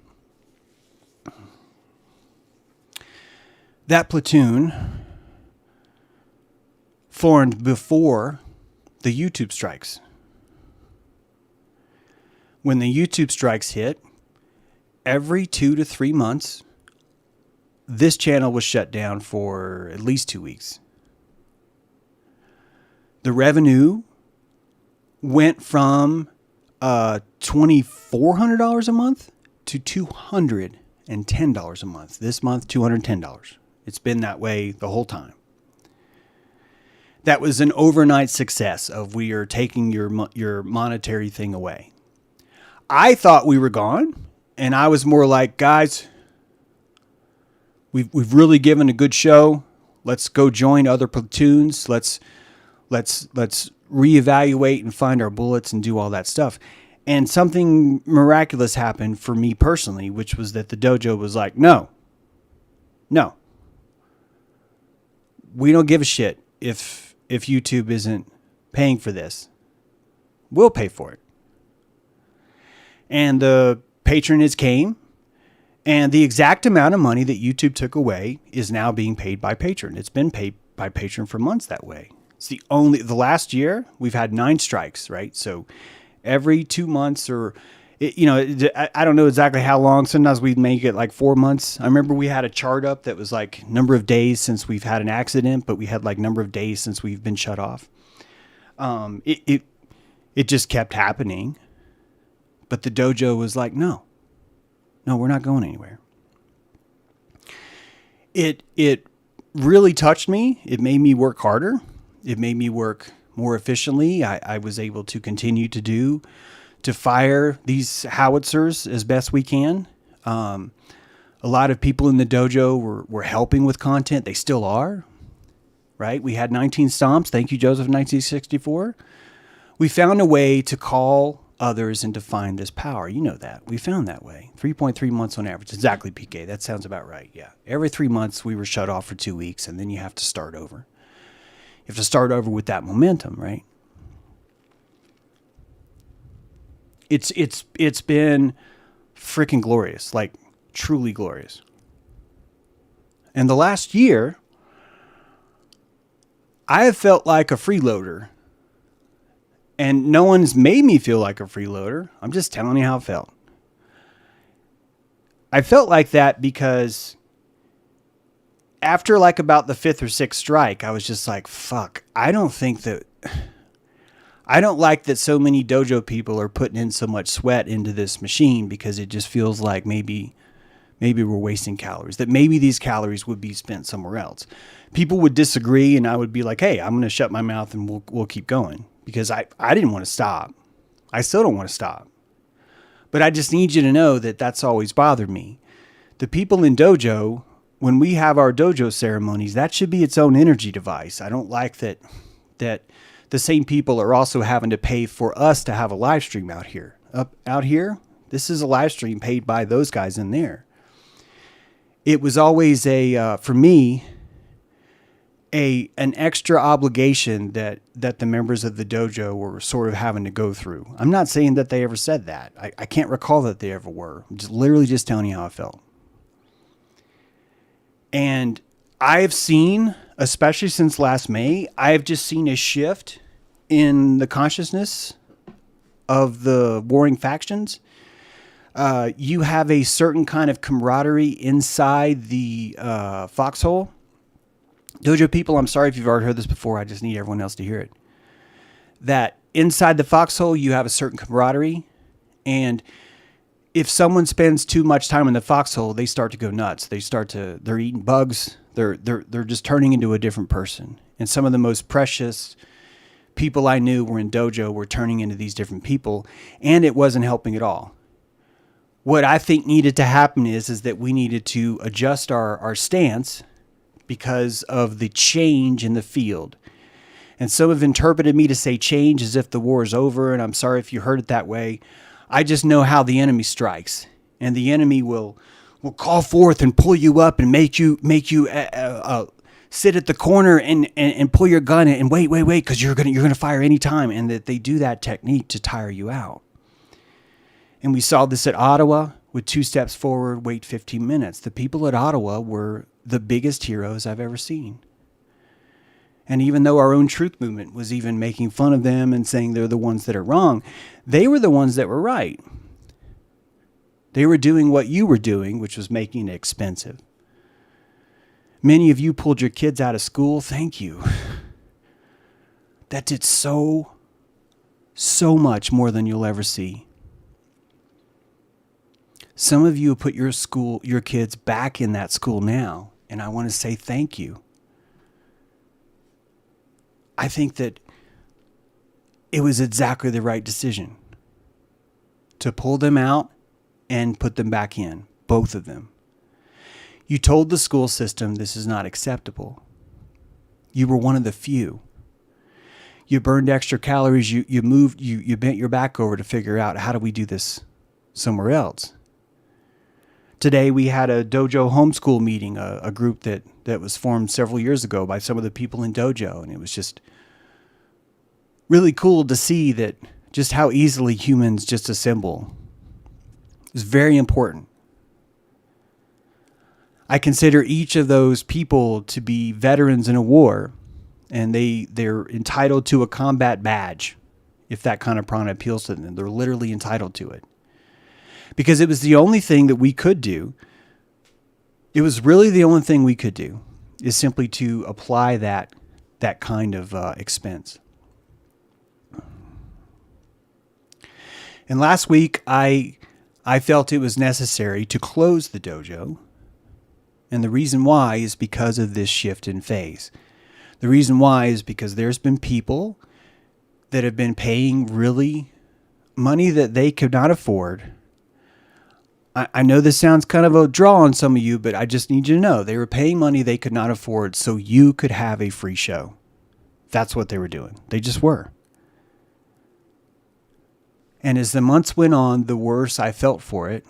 That platoon formed before the YouTube strikes. When the YouTube strikes hit, every 2 to 3 months, this channel was shut down for at least 2 weeks. The revenue went from $2,400 a month to $210 a month. This month, $210. It's been that way the whole time. That was an overnight success of we are taking your monetary thing away. I thought we were gone, and I was more like, guys, we've really given a good show. Let's go join other platoons. Let's reevaluate and find our bullets and do all that stuff. And something miraculous happened for me personally, which was that the dojo was like, no, we don't give a shit if YouTube isn't paying for this. We'll pay for it. And the patronage came, and the exact amount of money that YouTube took away is now being paid by Patreon. It's been paid by Patreon for months that way. It's the last year we've had 9 strikes, right? So every 2 months I don't know exactly how long. Sometimes we make it like 4 months. I remember we had a chart up that was like number of days since we've had an accident, but we had like number of days since we've been shut off. It just kept happening. But the dojo was like, no, we're not going anywhere. It really touched me. It made me work harder. It made me work more efficiently. I was able to continue to fire these howitzers as best we can. A lot of people in the dojo were helping with content. They still are, right? We had 19 stomps. Thank you, Joseph, 1964. We found a way to call others and to find this power. You know that. We found that way. 3.3 months on average. Exactly, PK. That sounds about right. Yeah. Every 3 months we were shut off for 2 weeks, and then you have to start over. You have to start over with that momentum, right? It's been freaking glorious, like truly glorious. And the last year, I have felt like a freeloader. And no one's made me feel like a freeloader. I'm just telling you how it felt. I felt like that because after like about the 5th or 6th strike, I was just like, fuck, I don't like that so many dojo people are putting in so much sweat into this machine, because it just feels like maybe we're wasting calories, that maybe these calories would be spent somewhere else. People would disagree, and I would be like, hey, I'm going to shut my mouth and we'll keep going, because I didn't want to stop. I still don't want to stop. But I just need you to know that that's always bothered me. The people in dojo when we have our dojo ceremonies, that should be its own energy device. I don't like that the same people are also having to pay for us to have a live stream out here. Out here, this is a live stream paid by those guys in there. It was always for me, an extra obligation that the members of the dojo were sort of having to go through. I'm not saying that they ever said that. I can't recall that they ever were. I'm literally just telling you how I felt. And I've seen, especially since last May, I've just seen a shift in the consciousness of the warring factions. You have a certain kind of camaraderie inside the foxhole. Dojo people, I'm sorry if you've already heard this before. I just need everyone else to hear it. That inside the foxhole, you have a certain camaraderie. And if someone spends too much time in the foxhole, they start to go nuts. They're eating bugs. They're just turning into a different person. And some of the most precious people I knew were in dojo were turning into these different people, and it wasn't helping at all. What I think needed to happen is that we needed to adjust our stance because of the change in the field. And some have interpreted me to say change as if the war is over, and I'm sorry if you heard it that way. I just know how the enemy strikes, and the enemy will call forth and pull you up and make you sit at the corner and pull your gun and wait, because you're gonna fire any time, and that they do that technique to tire you out. And we saw this at Ottawa with 2 steps forward, wait 15 minutes. The people at Ottawa were the biggest heroes I've ever seen. And even though our own truth movement was even making fun of them and saying they're the ones that are wrong, they were the ones that were right. They were doing what you were doing, which was making it expensive. Many of you pulled your kids out of school. Thank you. That did so much more than you'll ever see. Some of you put your kids back in that school now, and I want to say thank you. I think that it was exactly the right decision to pull them out and put them back in, both of them. You told the school system this is not acceptable. You were one of the few. You burned extra calories. You moved. You bent your back over to figure out, how do we do this somewhere else? Today we had a dojo homeschool meeting, a group that was formed several years ago by some of the people in dojo, and it was just really cool to see that just how easily humans just assemble. It's very important. I consider each of those people to be veterans in a war, and they're entitled to a combat badge if that kind of prana appeals to them. They're literally entitled to it. Because it was the only thing that we could do. It was really the only thing we could do, is simply to apply that kind of expense. And last week, I felt it was necessary to close the dojo. And the reason why is because of this shift in phase. The reason why is because there's been people that have been paying really money that they could not afford. I know this sounds kind of a draw on some of you, but I just need you to know they were paying money they could not afford so you could have a free show. That's what they were doing. They just were. And as the months went on, the worse I felt for it.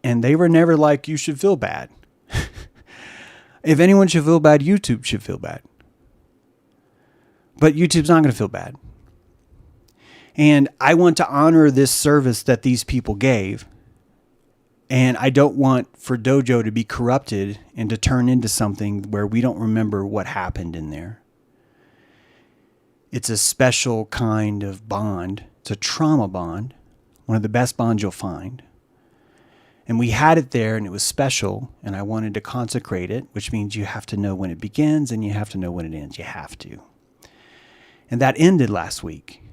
And they were never like, you should feel bad. If anyone should feel bad, YouTube should feel bad. But YouTube's not going to feel bad. And I want to honor this service that these people gave. And I don't want for Dojo to be corrupted and to turn into something where we don't remember what happened in there. It's a special kind of bond. It's a trauma bond. One of the best bonds you'll find. And we had it there, and it was special, and I wanted to consecrate it, which means you have to know when it begins and you have to know when it ends. You have to. And that ended last week.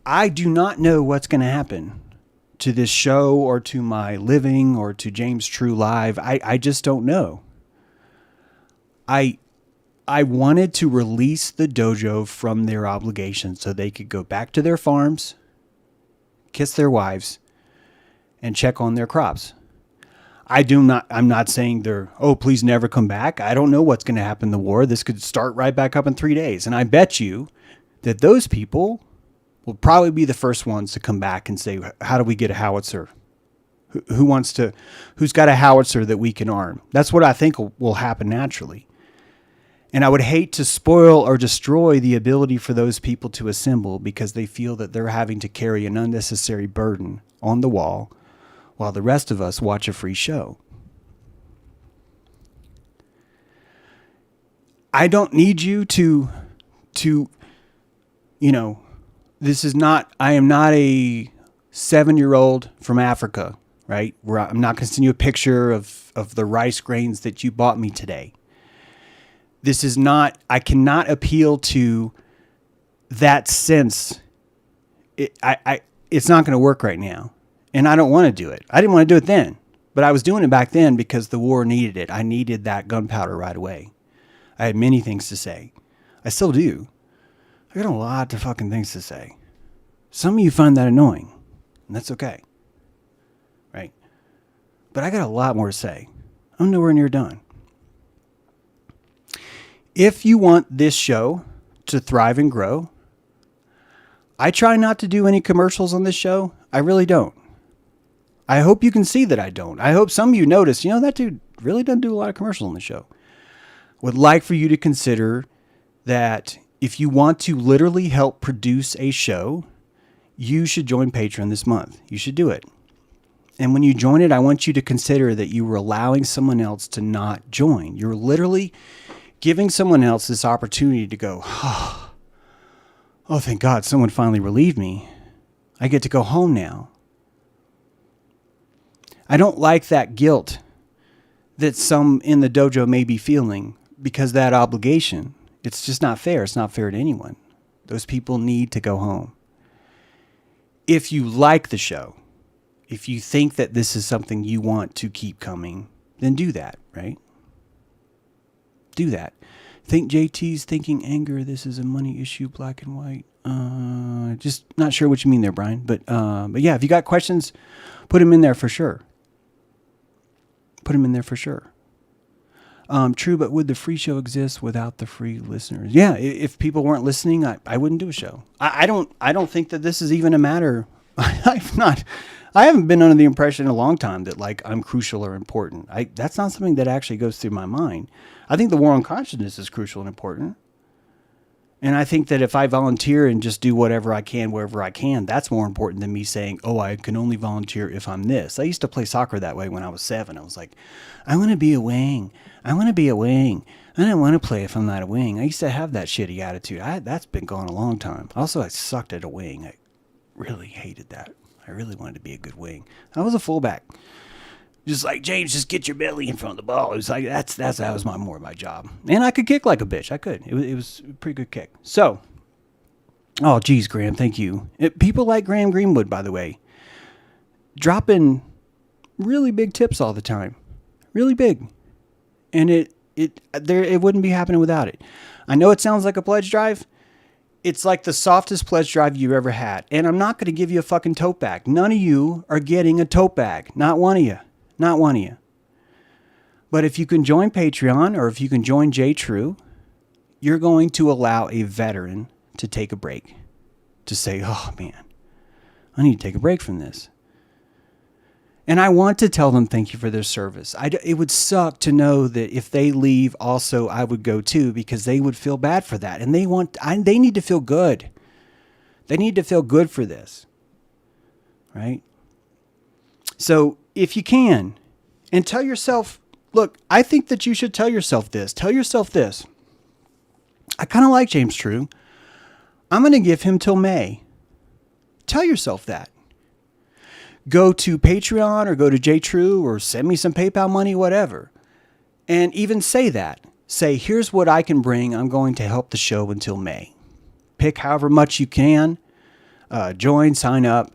I do not know what's going to happen to this show or to my living or to James True Live. I just don't know. I wanted to release the dojo from their obligations so they could go back to their farms, kiss their wives, and check on their crops. I'm not saying please never come back. I don't know what's going to happen in the war. This could start right back up in 3 days. And I bet you that those people will probably be the first ones to come back and say, how do we get a howitzer? Who's got a howitzer that we can arm? That's what I think will happen naturally. And I would hate to spoil or destroy the ability for those people to assemble because they feel that they're having to carry an unnecessary burden on the wall while the rest of us watch a free show. I don't need you to, I am not a 7-year-old from Africa, right? Where I'm not going to send you a picture of the rice grains that you bought me today. This is not, I cannot appeal to that sense. It's not going to work right now. And I don't want to do it. I didn't want to do it then, but I was doing it back then because the war needed it. I needed that gunpowder right away. I had many things to say. I still do. I got a lot of fucking things to say. Some of you find that annoying, and that's okay. Right? But I got a lot more to say. I'm nowhere near done. If you want this show to thrive and grow, I try not to do any commercials on this show. I really don't. I hope you can see that I don't. I hope some of you notice, that dude really doesn't do a lot of commercials on the show. Would like for you to consider that if you want to literally help produce a show, you should join Patreon this month. You should do it. And when you join it, I want you to consider that you were allowing someone else to not join. You're literally giving someone else this opportunity to go, oh, thank God, someone finally relieved me. I get to go home now. I don't like that guilt that some in the dojo may be feeling because that obligation. It's just not fair. It's not fair to anyone. Those people need to go home. If you like the show, if you think that this is something you want to keep coming, then do that, right? Do that. Think JT's thinking anger. This is a money issue, black and white. Just not sure what you mean there, Brian. But yeah, if you got questions, put them in there for sure. Put them in there for sure. True, but would the free show exist without the free listeners? Yeah, if people weren't listening, I wouldn't do a show. I don't think that this is even a matter. I haven't been under the impression in a long time that like I'm crucial or important. That's not something that actually goes through my mind. I think the war on consciousness is crucial and important. And I think that if I volunteer and just do whatever I can, wherever I can, that's more important than me saying, I can only volunteer if I'm this. I used to play soccer that way when I was 7. I was like, I want to be a wing. I want to be a wing. I don't want to play if I'm not a wing. I used to have that shitty attitude. That's been gone a long time. Also, I sucked at a wing. I really hated that. I really wanted to be a good wing. I was a fullback. Just like, James, just get your belly in front of the ball. It was like, that was more of my job. And I could kick like a bitch. I could. It was a pretty good kick. So, geez, Graham, thank you. People like Graham Greenwood, by the way, dropping really big tips all the time. Really big. And it wouldn't be happening without it. I know it sounds like a pledge drive. It's like the softest pledge drive you've ever had. And I'm not going to give you a fucking tote bag. None of you are getting a tote bag. Not one of you. Not one of you. But if you can join Patreon or if you can join JTrue, you're going to allow a veteran to take a break. To say, oh man, I need to take a break from this. And I want to tell them thank you for their service. It would suck to know that if they leave also I would go too, because they would feel bad for that. And they need to feel good. They need to feel good for this. Right? So if you can, and tell yourself, look, I think that you should tell yourself this. Tell yourself this. I kind of like James True. I'm going to give him till May. Tell yourself that. Go to Patreon or go to JTrue or send me some PayPal money, whatever. And even say that. Say, here's what I can bring. I'm going to help the show until May. Pick however much you can. Join, sign up,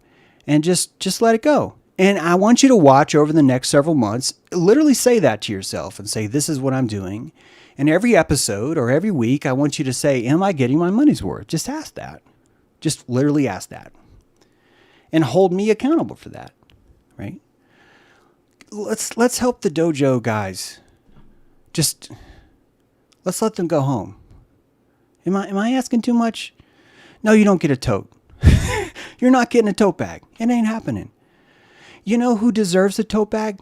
and just let it go. And I want you to watch over the next several months. Literally say that to yourself and say, this is what I'm doing. And every episode or every week, I want you to say, am I getting my money's worth? Just ask that. Just literally ask that. And hold me accountable for that, right? let's help the dojo guys. Just let's let them go home. Am I asking too much? No, you don't get a tote. You're not getting a tote bag. It ain't happening. You know who deserves a tote bag?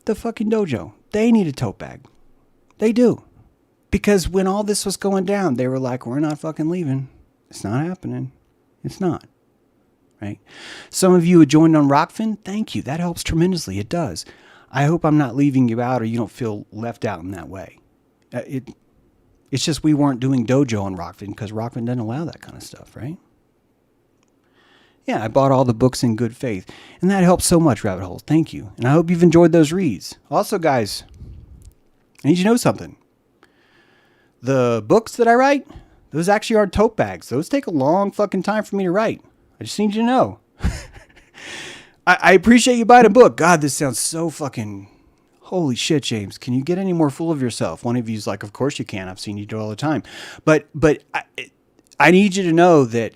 The fucking dojo. They need a tote bag. They do. Because when all this was going down, they were like, we're not fucking leaving. It's not happening. It's not. Right? Some of you who joined on Rockfin, thank you. That helps tremendously. It does. I hope I'm not leaving you out or you don't feel left out in that way. It's just we weren't doing Dojo on Rockfin because Rockfin doesn't allow that kind of stuff, right? Yeah, I bought all the books in good faith. And that helps so much, Rabbit Holes. Thank you. And I hope you've enjoyed those reads. Also, guys, I need you to know something. The books that I write, those actually are tote bags. Those take a long fucking time for me to write. I just need you to know. I appreciate you buying a book. God, this sounds so fucking... Holy shit, James. Can you get any more full of yourself? One of you's like, of course you can. I've seen you do it all the time. But I need you to know that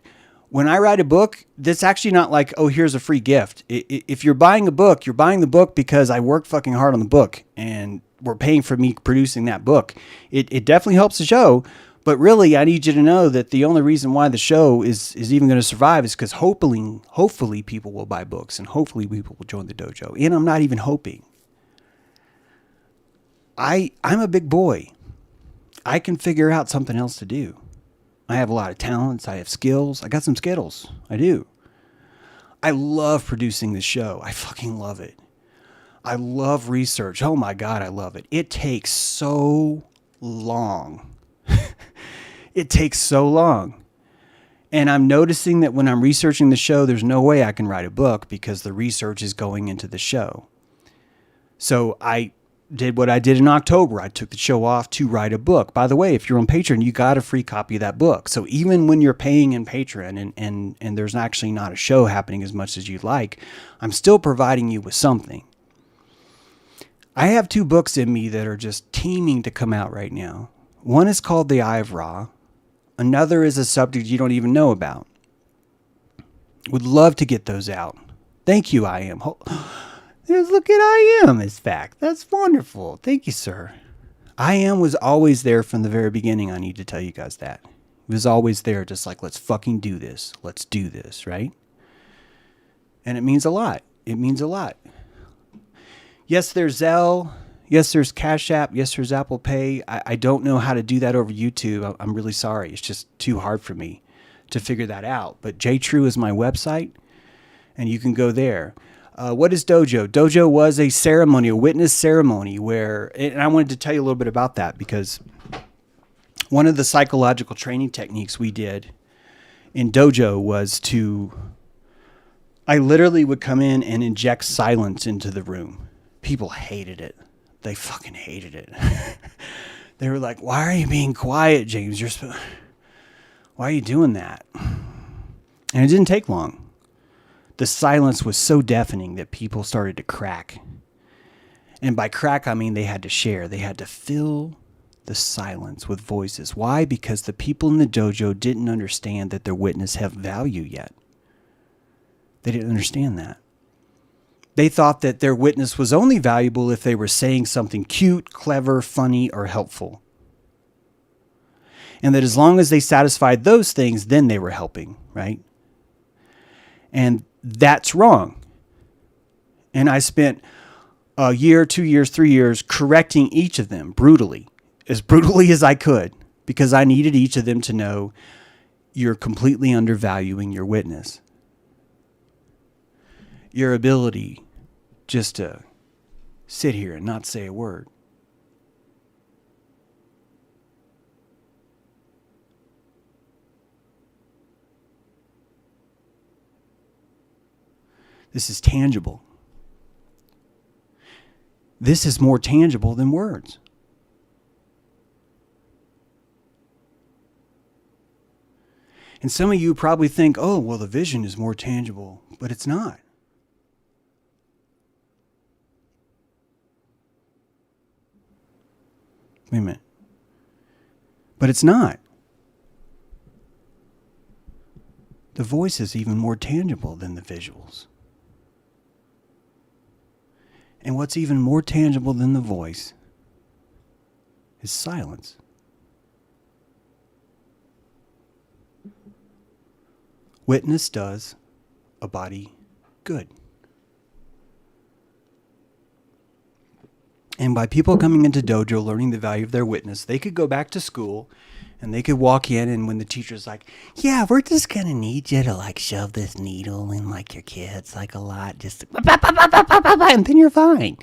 when I write a book, that's actually not like, oh, here's a free gift. If you're buying a book, you're buying the book because I worked fucking hard on the book and we're paying for me producing that book. It definitely helps the show. But really, I need you to know that the only reason why the show is even going to survive is because hopefully people will buy books and hopefully people will join the dojo. And I'm not even hoping. I'm a big boy. I can figure out something else to do. I have a lot of talents. I have skills. I got some skittles. I do. I love producing the show. I fucking love it. I love research. Oh my God, I love it. It takes so long. It takes so long. And I'm noticing that when I'm researching the show, there's no way I can write a book because the research is going into the show. So I did what I did in October. I took the show off to write a book. By the way, if you're on Patreon, you got a free copy of that book. So even when you're paying in Patreon and there's actually not a show happening as much as you'd like, I'm still providing you with something. I have 2 books in me that are just teeming to come out right now. One is called The Eye of Ra. Another is a subject you don't even know about. Would love to get those out. Thank you, I am. Look at I am, is fact. That's wonderful. Thank you, sir. I am was always there from the very beginning. I need to tell you guys that. It was always there, just like, let's fucking do this. Let's do this, right? And it means a lot. It means a lot. Yes, there's Zelle. Yes, there's Cash App. Yes, there's Apple Pay. I don't know how to do that over YouTube. I'm really sorry. It's just too hard for me to figure that out. But JTrue is my website, and you can go there. What is Dojo? Dojo was a ceremony, a witness ceremony where, and I wanted to tell you a little bit about that because one of the psychological training techniques we did in Dojo was I literally would come in and inject silence into the room. People hated it. They fucking hated it. They were like, why are you being quiet, James? Why are you doing that? And it didn't take long. The silence was so deafening that people started to crack. And by crack, I mean they had to share. They had to fill the silence with voices. Why? Because the people in the dojo didn't understand that their witness had value yet. They didn't understand that. They thought that their witness was only valuable if they were saying something cute, clever, funny, or helpful. And that as long as they satisfied those things, then they were helping, right? And that's wrong. And I spent a year, 2 years, 3 years correcting each of them brutally as I could, because I needed each of them to know you're completely undervaluing your witness. Your ability just to sit here and not say a word. This is tangible. This is more tangible than words. And some of you probably think, oh, well, the vision is more tangible, but it's not. Wait a minute. But it's not. The voice is even more tangible than the visuals. And what's even more tangible than the voice is silence. Witness does a body good. And by people coming into dojo, learning the value of their witness, they could go back to school and they could walk in, and when the teacher's like, yeah, we're just going to need you to like shove this needle in like your kids like a lot, just and then you're fine.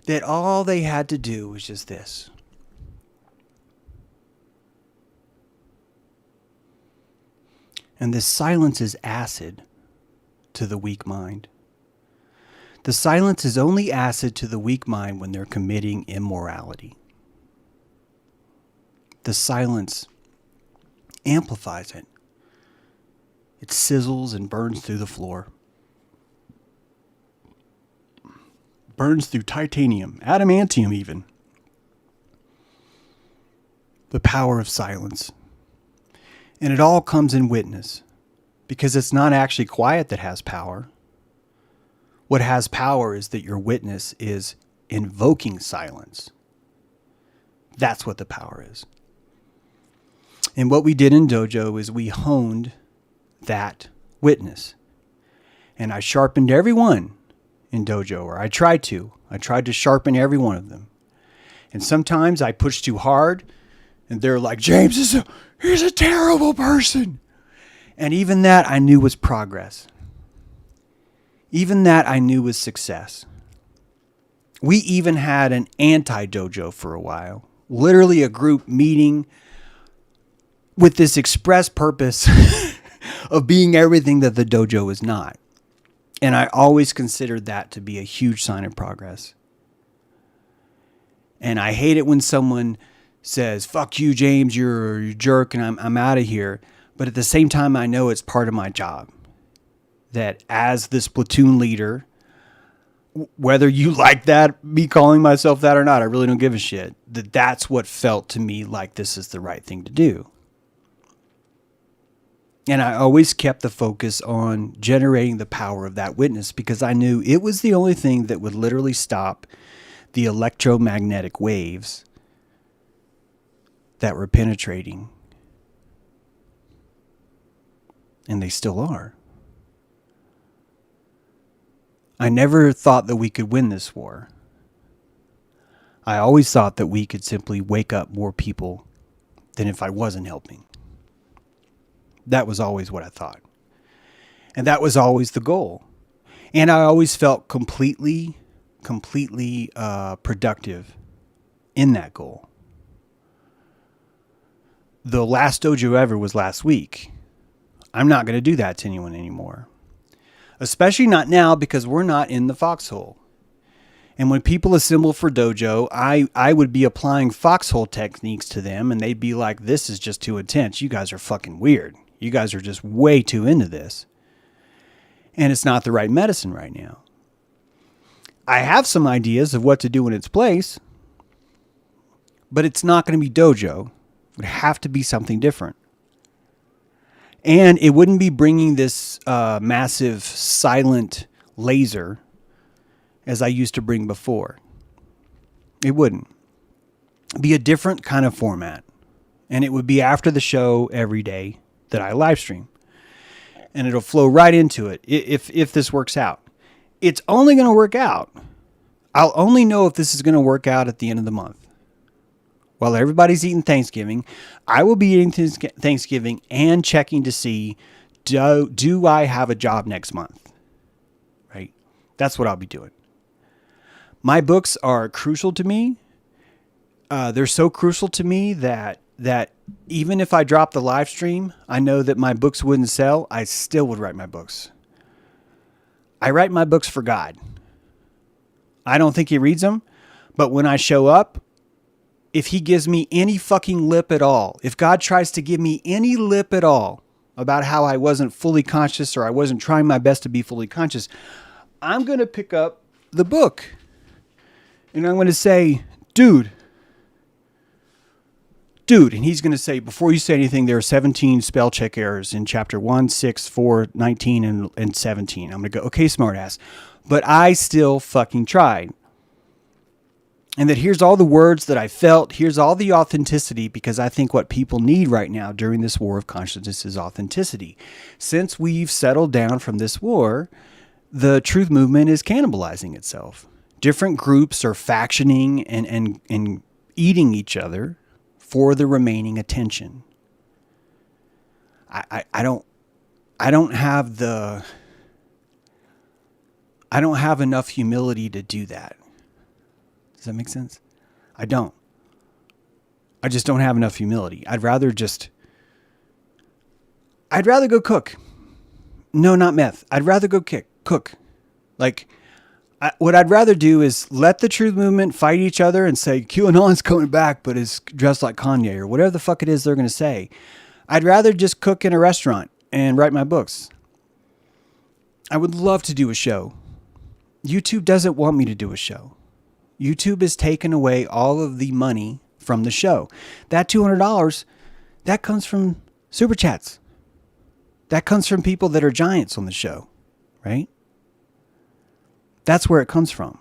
That all they had to do was just this. And this silence is acid to the weak mind. The silence is only acid to the weak mind when they're committing immorality. The silence amplifies it. It sizzles and burns through the floor. Burns through titanium, adamantium even. The power of silence. And it all comes in witness, because it's not actually quiet that has power. What has power is that your witness is invoking silence. That's what the power is. And what we did in Dojo is we honed that witness. And I sharpened every one in Dojo, or I tried to. I tried to sharpen every one of them. And sometimes I pushed too hard, and they're like, James he's a terrible person. And even that I knew was progress. Even that I knew was success. We even had an anti-dojo for a while. Literally a group meeting with this express purpose of being everything that the dojo is not. And I always considered that to be a huge sign of progress. And I hate it when someone says, fuck you, James, you're a jerk, and I'm out of here. But at the same time, I know it's part of my job. That as this platoon leader, whether you like that, me calling myself that or not, I really don't give a shit. That's what felt to me like this is the right thing to do. And I always kept the focus on generating the power of that witness, because I knew it was the only thing that would literally stop the electromagnetic waves that were penetrating. And they still are. I never thought that we could win this war. I always thought that we could simply wake up more people than if I wasn't helping. That was always what I thought. And that was always the goal. And I always felt completely productive in that goal. The last dojo ever was last week. I'm not going to do that to anyone anymore. Especially not now, because we're not in the foxhole. And when people assemble for dojo, I would be applying foxhole techniques to them, and they'd be like, this is just too intense. You guys are fucking weird. You guys are just way too into this. And it's not the right medicine right now. I have some ideas of what to do in its place, but it's not going to be dojo. It would have to be something different. And it wouldn't be bringing this massive silent laser as I used to bring before. It wouldn't. It'd be a different kind of format. And it would be after the show every day that I live stream. And it'll flow right into it if this works out. It's only going to work out. I'll only know if this is going to work out at the end of the month. While everybody's eating Thanksgiving, I will be eating Thanksgiving and checking to see, do I have a job next month? Right? That's what I'll be doing. My books are crucial to me. They're so crucial to me that even if I drop the live stream, I know that my books wouldn't sell. I still would write my books. I write my books for God. I don't think he reads them, but when I show up, if he gives me any fucking lip at all, if God tries to give me any lip at all about how I wasn't fully conscious or I wasn't trying my best to be fully conscious, I'm going to pick up the book and I'm going to say, dude, and he's going to say, before you say anything, there are 17 spell check errors in chapter 1, 6, 4, 19, and 17. I'm going to go, okay, smartass. But I still fucking tried. And that here's all the words that I felt. Here's all the authenticity, because I think what people need right now during this war of consciousness is authenticity. Since we've settled down from this war, the truth movement is cannibalizing itself. Different groups are factioning and eating each other for the remaining attention. I don't have enough humility to do that. Does that make sense? I don't. I just don't have enough humility. I'd rather go cook. No, not meth. I'd rather go cook. Like, what I'd rather do is let the truth movement fight each other and say QAnon's coming back, but is dressed like Kanye or whatever the fuck it is they're going to say. I'd rather just cook in a restaurant and write my books. I would love to do a show. YouTube doesn't want me to do a show. YouTube has taken away all of the money from the show. That $200, that comes from super chats. That comes from people that are giants on the show, right? That's where it comes from.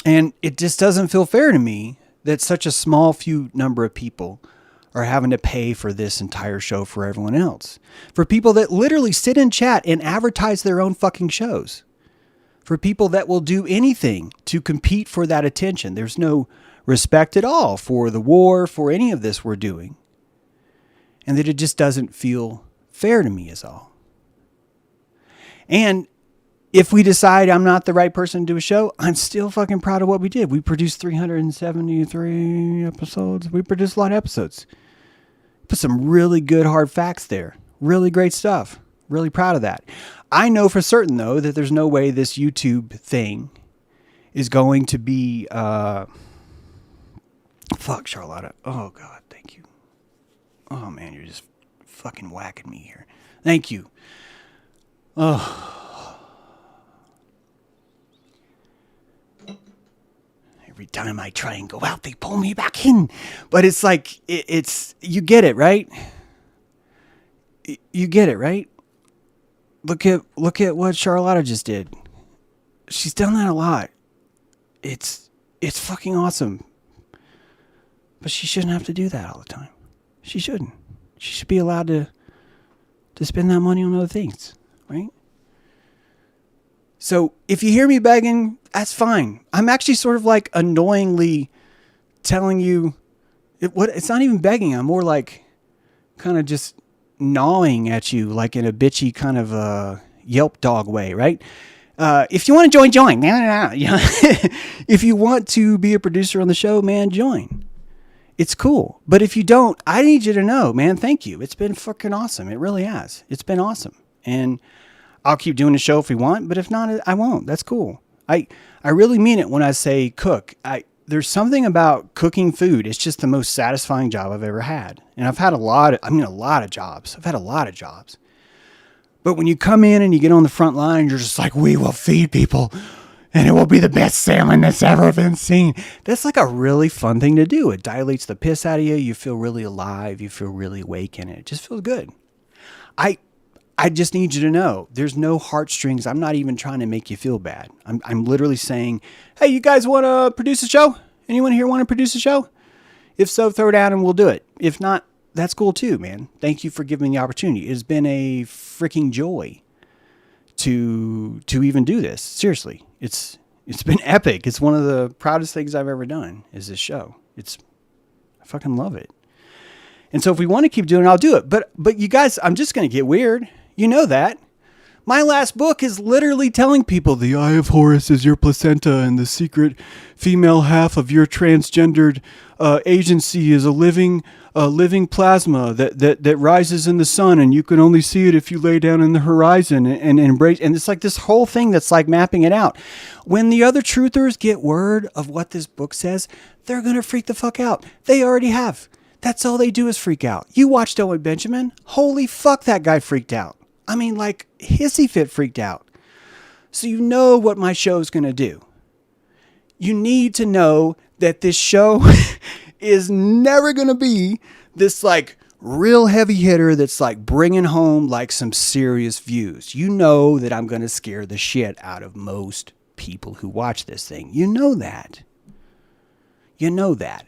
And it just doesn't feel fair to me that such a small few number of people are having to pay for this entire show for everyone else. For people that literally sit in chat and advertise their own fucking shows. For people that will do anything to compete for that attention. There's no respect at all for the war, for any of this we're doing. And that it just doesn't feel fair to me is all. And if we decide I'm not the right person to do a show, I'm still fucking proud of what we did. We produced 373 episodes. We produced a lot of episodes. Put some really good hard facts there. Really great stuff. Really proud of that. I know for certain, though, that there's no way this YouTube thing is going to be... Fuck, Charlotta. Oh, God, thank you. Oh, man, you're just fucking whacking me here. Thank you. Oh. Every time I try and go out, they pull me back in. But it's like, it's you get it, right? You get it, right? Look at what Charlotta just did. She's done that a lot. It's fucking awesome. But she shouldn't have to do that all the time. She shouldn't. She should be allowed to spend that money on other things, right? So if you hear me begging, that's fine. I'm actually sort of like annoyingly telling you, it's not even begging. I'm more like kind of just gnawing at you, like in a bitchy kind of a Yelp dog way, right? If you want to join. If you want to be a producer on the show, man, join. It's cool. But if you don't, I need you to know, man, thank you. It's been fucking awesome. It really has. It's been awesome. And I'll keep doing the show if we want, but if not, I won't. That's cool. I really mean it when I say cook. There's something about cooking food. It's just the most satisfying job I've ever had. And I've had a lot of jobs. I've had a lot of jobs. But when you come in and you get on the front line, you're just like, we will feed people and it will be the best salmon that's ever been seen. That's like a really fun thing to do. It dilates the piss out of you. You feel really alive. You feel really awake in it. It just feels good. I just need you to know there's no heartstrings. I'm not even trying to make you feel bad. I'm literally saying, hey, you guys want to produce a show? Anyone here want to produce a show? If so, throw it out and we'll do it. If not, that's cool too, man. Thank you for giving me the opportunity. It's been a freaking joy to even do this. Seriously, it's been epic. It's one of the proudest things I've ever done is this show. I fucking love it. And so if we want to keep doing it, I'll do it. But you guys, I'm just going to get weird. You know that. My last book is literally telling people the Eye of Horus is your placenta and the secret female half of your transgendered agency is a living plasma that rises in the sun and you can only see it if you lay down in the horizon and embrace. And it's like this whole thing that's like mapping it out. When the other truthers get word of what this book says, they're going to freak the fuck out. They already have. That's all they do is freak out. You watched Owen Benjamin. Holy fuck, that guy freaked out. I mean, like, hissy fit freaked out. So you know what my show is going to do. You need to know that this show is never going to be this, like, real heavy hitter that's, like, bringing home, like, some serious views. You know that I'm going to scare the shit out of most people who watch this thing. You know that. You know that.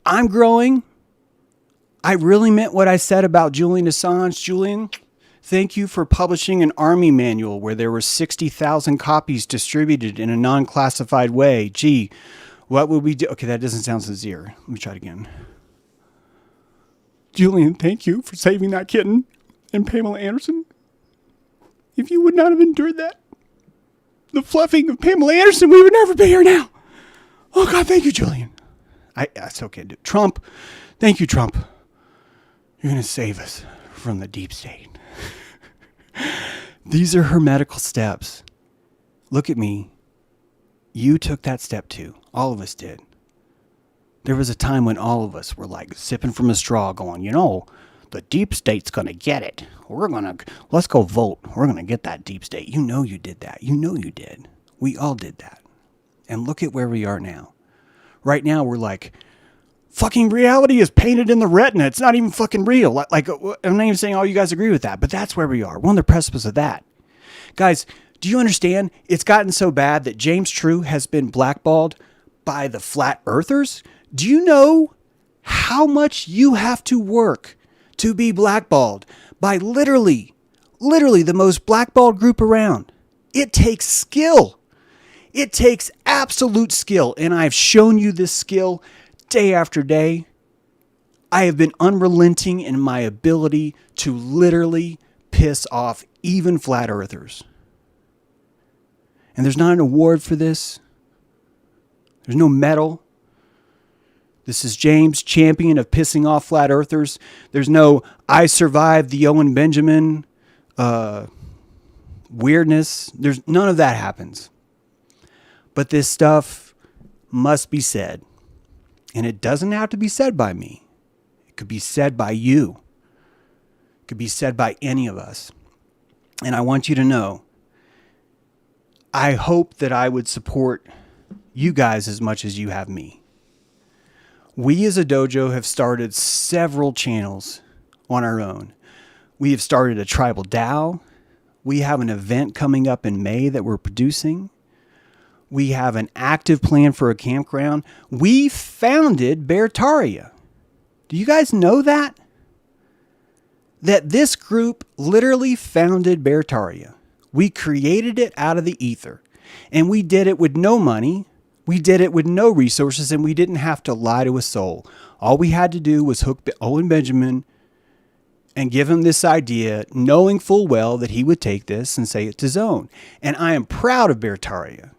I'm growing. I really meant what I said about Julian Assange. Julian, thank you for publishing an army manual where there were 60,000 copies distributed in a non-classified way. Gee, what would we do? Okay, that doesn't sound sincere. Let me try it again. Julian, thank you for saving that kitten and Pamela Anderson. If you would not have endured that, the fluffing of Pamela Anderson, we would never be here now. Oh, God, thank you, Julian. I still can't do it. Trump, thank you, Trump. You're going to save us from the deep state. These are her medical steps. Look at me. You took that step too. All of us did. There was a time when all of us were like sipping from a straw going, you know, the deep state's going to get it. Let's go vote. We're going to get that deep state. You know you did that. You know you did. We all did that. And look at where we are now. Right now we're like, fucking reality is painted in the retina. It's not even fucking real. Like, I'm not even saying all you guys agree with that, but that's where we are. We're on the precipice of that. Guys, do you understand? It's gotten so bad that James True has been blackballed by the flat earthers. Do you know how much you have to work to be blackballed by literally the most blackballed group around? It takes skill. It takes absolute skill. And I've shown you this skill day after day. I have been unrelenting in my ability to literally piss off even flat earthers. And there's not an award for this. There's no medal. This is James, champion of pissing off flat earthers. There's no I survived the Owen Benjamin weirdness. There's none of that happens. But this stuff must be said. And it doesn't have to be said by me. It could be said by you. It could be said by any of us. And I want you to know, I hope that I would support you guys as much as you have me. We as a dojo have started several channels on our own. We have started a tribal DAO. We have an event coming up in May that we're producing. We have an active plan for a campground. We founded Beartaria. Do you guys know that? That this group literally founded Beartaria. We created it out of the ether. And we did it with no money. We did it with no resources. And we didn't have to lie to a soul. All we had to do was hook Owen Benjamin and give him this idea, knowing full well that he would take this and say it's his own. And I am proud of Beartaria.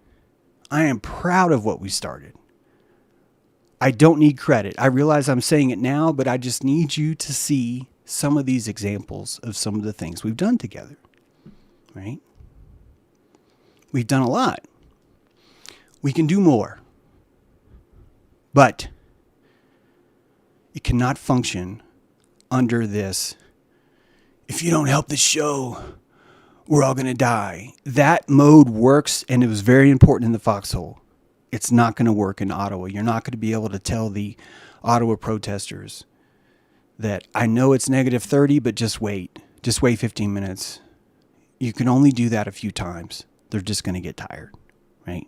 I am proud of what we started. I don't need credit. I realize I'm saying it now, but I just need you to see some of these examples of some of the things we've done together. Right? We've done a lot. We can do more. But it cannot function under this, if you don't help the show, we're all going to die. That mode works, and it was very important in the foxhole. It's not going to work in Ottawa. You're not going to be able to tell the Ottawa protesters that I know it's -30, but just wait. Just wait 15 minutes. You can only do that a few times. They're just going to get tired, right?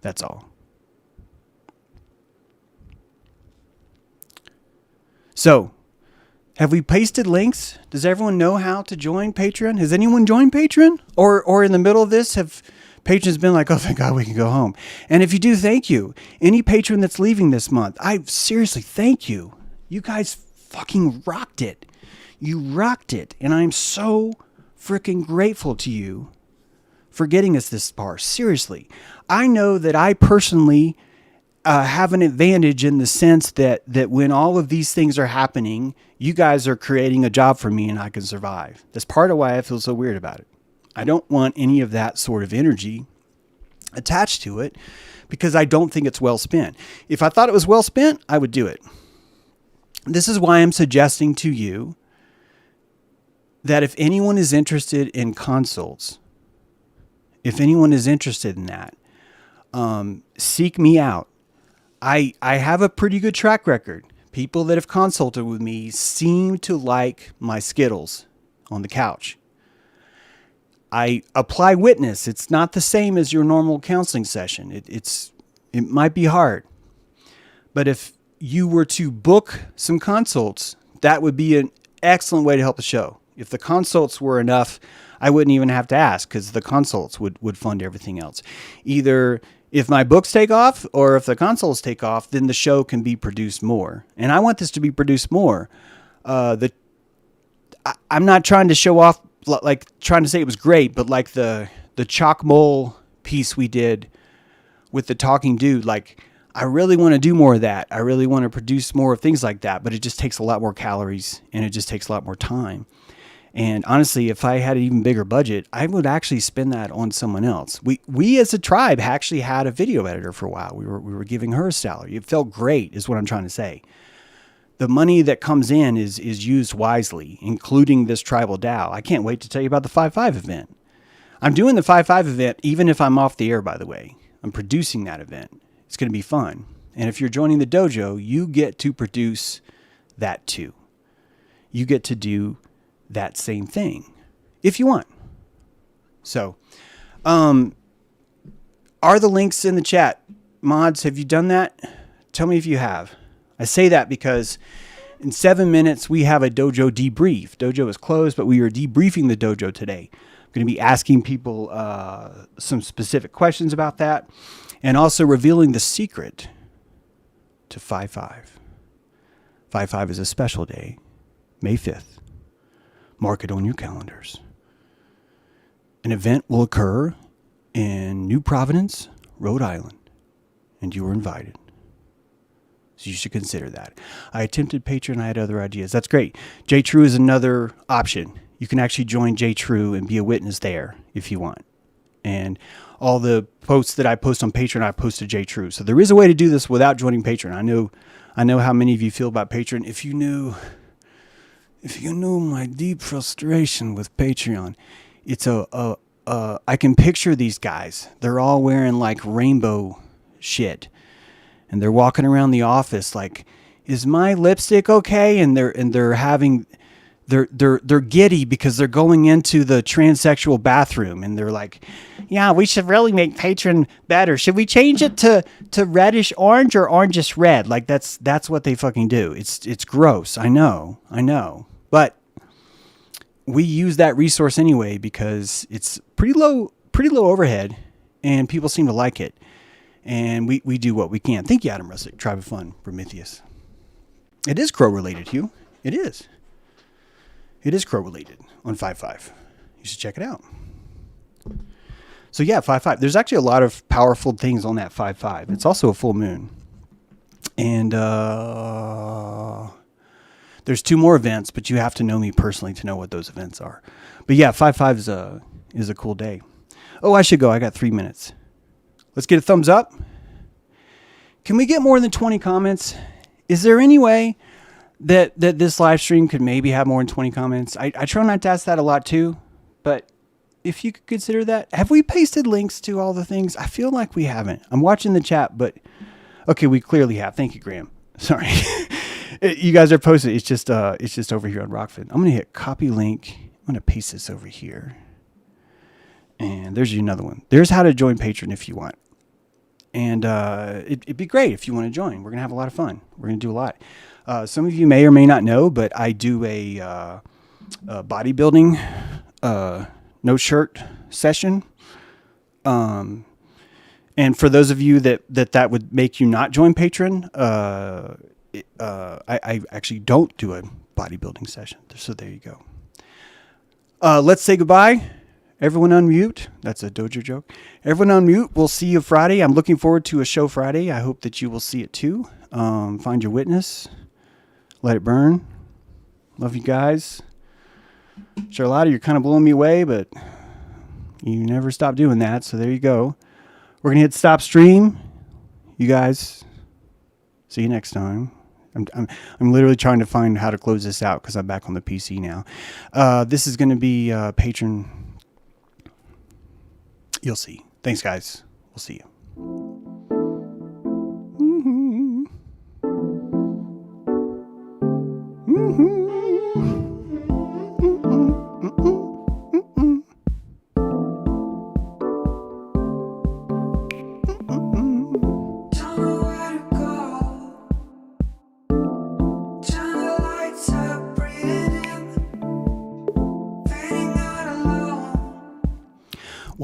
That's all. So, have we pasted links? Does everyone know how to join Patreon? Has anyone joined Patreon? Or in the middle of this, have patrons been like, oh, thank God we can go home? And if you do, thank you. Any patron that's leaving this month, I seriously thank you. You guys fucking rocked it. You rocked it. And I'm so freaking grateful to you for getting us this far. Seriously. I know that I personally have an advantage in the sense that when all of these things are happening, you guys are creating a job for me and I can survive. That's part of why I feel so weird about it. I don't want any of that sort of energy attached to it because I don't think it's well spent. If I thought it was well spent, I would do it. This is why I'm suggesting to you that if anyone is interested in consults, if anyone is interested in that, seek me out. I have a pretty good track record. People that have consulted with me seem to like my Skittles on the couch. I apply witness. It's not the same as your normal counseling session. It might be hard. But if you were to book some consults, that would be an excellent way to help the show. If the consults were enough, I wouldn't even have to ask because the consults would fund everything else. Either if my books take off or if the consults take off, then the show can be produced more. And I want this to be produced more. I'm not trying to show off, like trying to say it was great, but like the chalk mole piece we did with the talking dude, like I really want to do more of that. I really want to produce more of things like that, but it just takes a lot more calories and it just takes a lot more time. And honestly, if I had an even bigger budget, I would actually spend that on someone else. We as a tribe actually had a video editor for a while. We were giving her a salary. It felt great is what I'm trying to say. The money that comes in is used wisely, including this tribal DAO. I can't wait to tell you about the 5-5 event. I'm doing the 5-5 event even if I'm off the air, by the way. I'm producing that event. It's going to be fun. And if you're joining the dojo, you get to produce that too. You get to do that same thing if you want. So, are the links in the chat? Mods, have you done that? Tell me if you have. I say that because in 7 minutes, we have a dojo debrief. Dojo is closed, but we are debriefing the dojo today. I'm going to be asking people some specific questions about that and also revealing the secret to 5-5. 5-5 is a special day, May 5th. Mark it on your calendars. An event will occur in New Providence, Rhode Island, and you are invited. So you should consider that. I attempted Patreon. I had other ideas. That's great. J-True is another option. You can actually join J-True and be a witness there if you want. And all the posts that I post on Patreon, I post to J-True. So there is a way to do this without joining Patreon. I know how many of you feel about Patreon. If you knew my deep frustration with Patreon, it's I can picture these guys. They're all wearing like rainbow shit. And they're walking around the office like, is my lipstick okay? And they're giddy because they're going into the transsexual bathroom and they're like, yeah, we should really make Patreon better. Should we change it to reddish orange or orangish red? Like that's what they fucking do. It's gross. I know. But we use that resource anyway because it's pretty low overhead and people seem to like it. And we do what we can. Thank you, Adam Russick, Tribe of Fun, Prometheus. It is crow-related, Hugh. It is. It is crow-related on 5-5. You should check it out. So yeah, 5-5. There's actually a lot of powerful things on that 5-5. It's also a full moon. And there's 2 more events, but you have to know me personally to know what those events are. But yeah, 5-5 is a cool day. Oh, I should go. I got 3 minutes. Let's get a thumbs up. Can we get more than 20 comments? Is there any way that this live stream could maybe have more than 20 comments? I try not to ask that a lot too, but if you could consider that. Have we pasted links to all the things? I feel like we haven't. I'm watching the chat, but okay, we clearly have. Thank you, Graham. Sorry. You guys are posted. It's just over here on Rockfin. I'm going to hit copy link. I'm going to paste this over here. And there's another one. There's how to join Patreon if you want. And it'd be great if you want to join. We're going to have a lot of fun. We're going to do a lot. Some of you may or may not know, but I do a bodybuilding no shirt session. And for those of you that would make you not join Patreon, I actually don't do a bodybuilding session. So there you go. Let's say goodbye. Everyone unmute. That's a dojo joke. Everyone unmute. We'll see you Friday. I'm looking forward to a show Friday. I hope that you will see it too. Find your witness. Let it burn. Love you guys. Charlotte, you're kind of blowing me away, but you never stop doing that. So there you go. We're going to hit stop stream. You guys, see you next time. I'm literally trying to find how to close this out because I'm back on the PC now. This is going to be Patreon. You'll see. Thanks, guys. We'll see you.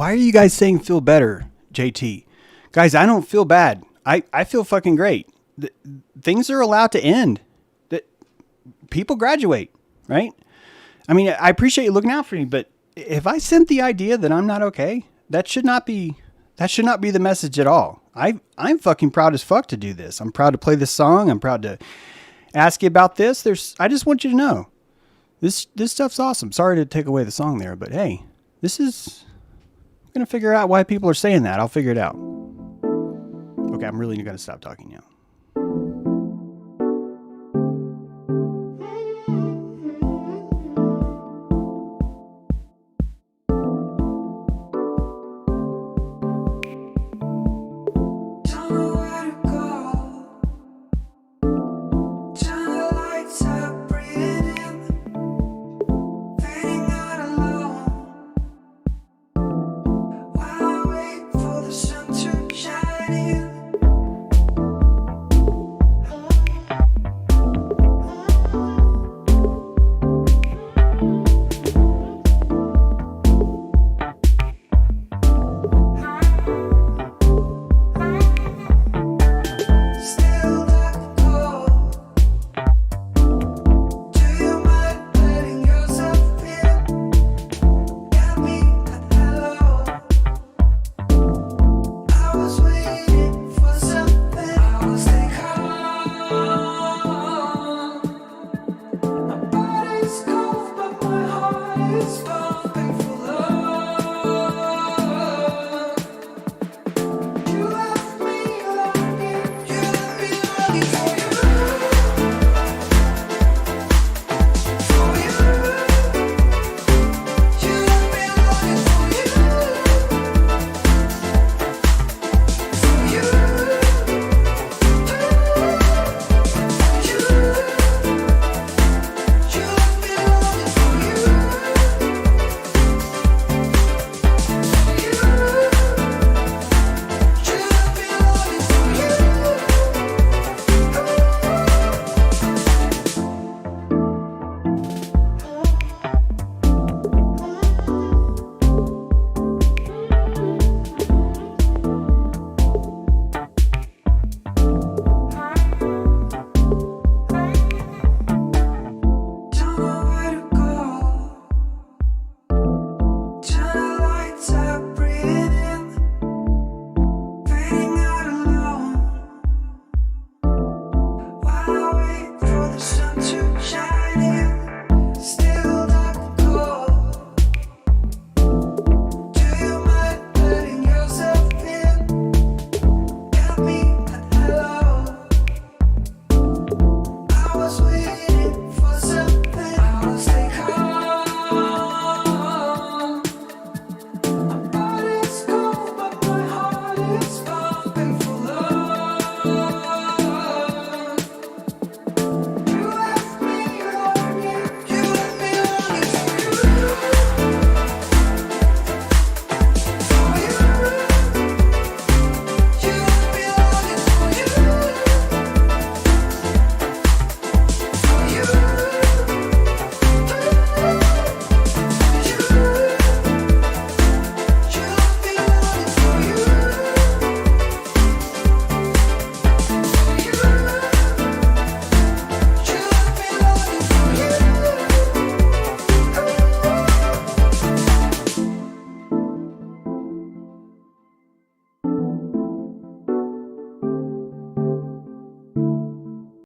Why are you guys saying feel better, JT? Guys, I don't feel bad. I feel fucking great. Things are allowed to end. People graduate, right? I mean, I appreciate you looking out for me, but if I sent the idea that I'm not okay, that should not be the message at all. I'm fucking proud as fuck to do this. I'm proud to play this song. I'm proud to ask you about this. I just want you to know this stuff's awesome. Sorry to take away the song there, but hey, I'm going to figure out why people are saying that. I'll figure it out. Okay, I'm really going to stop talking now.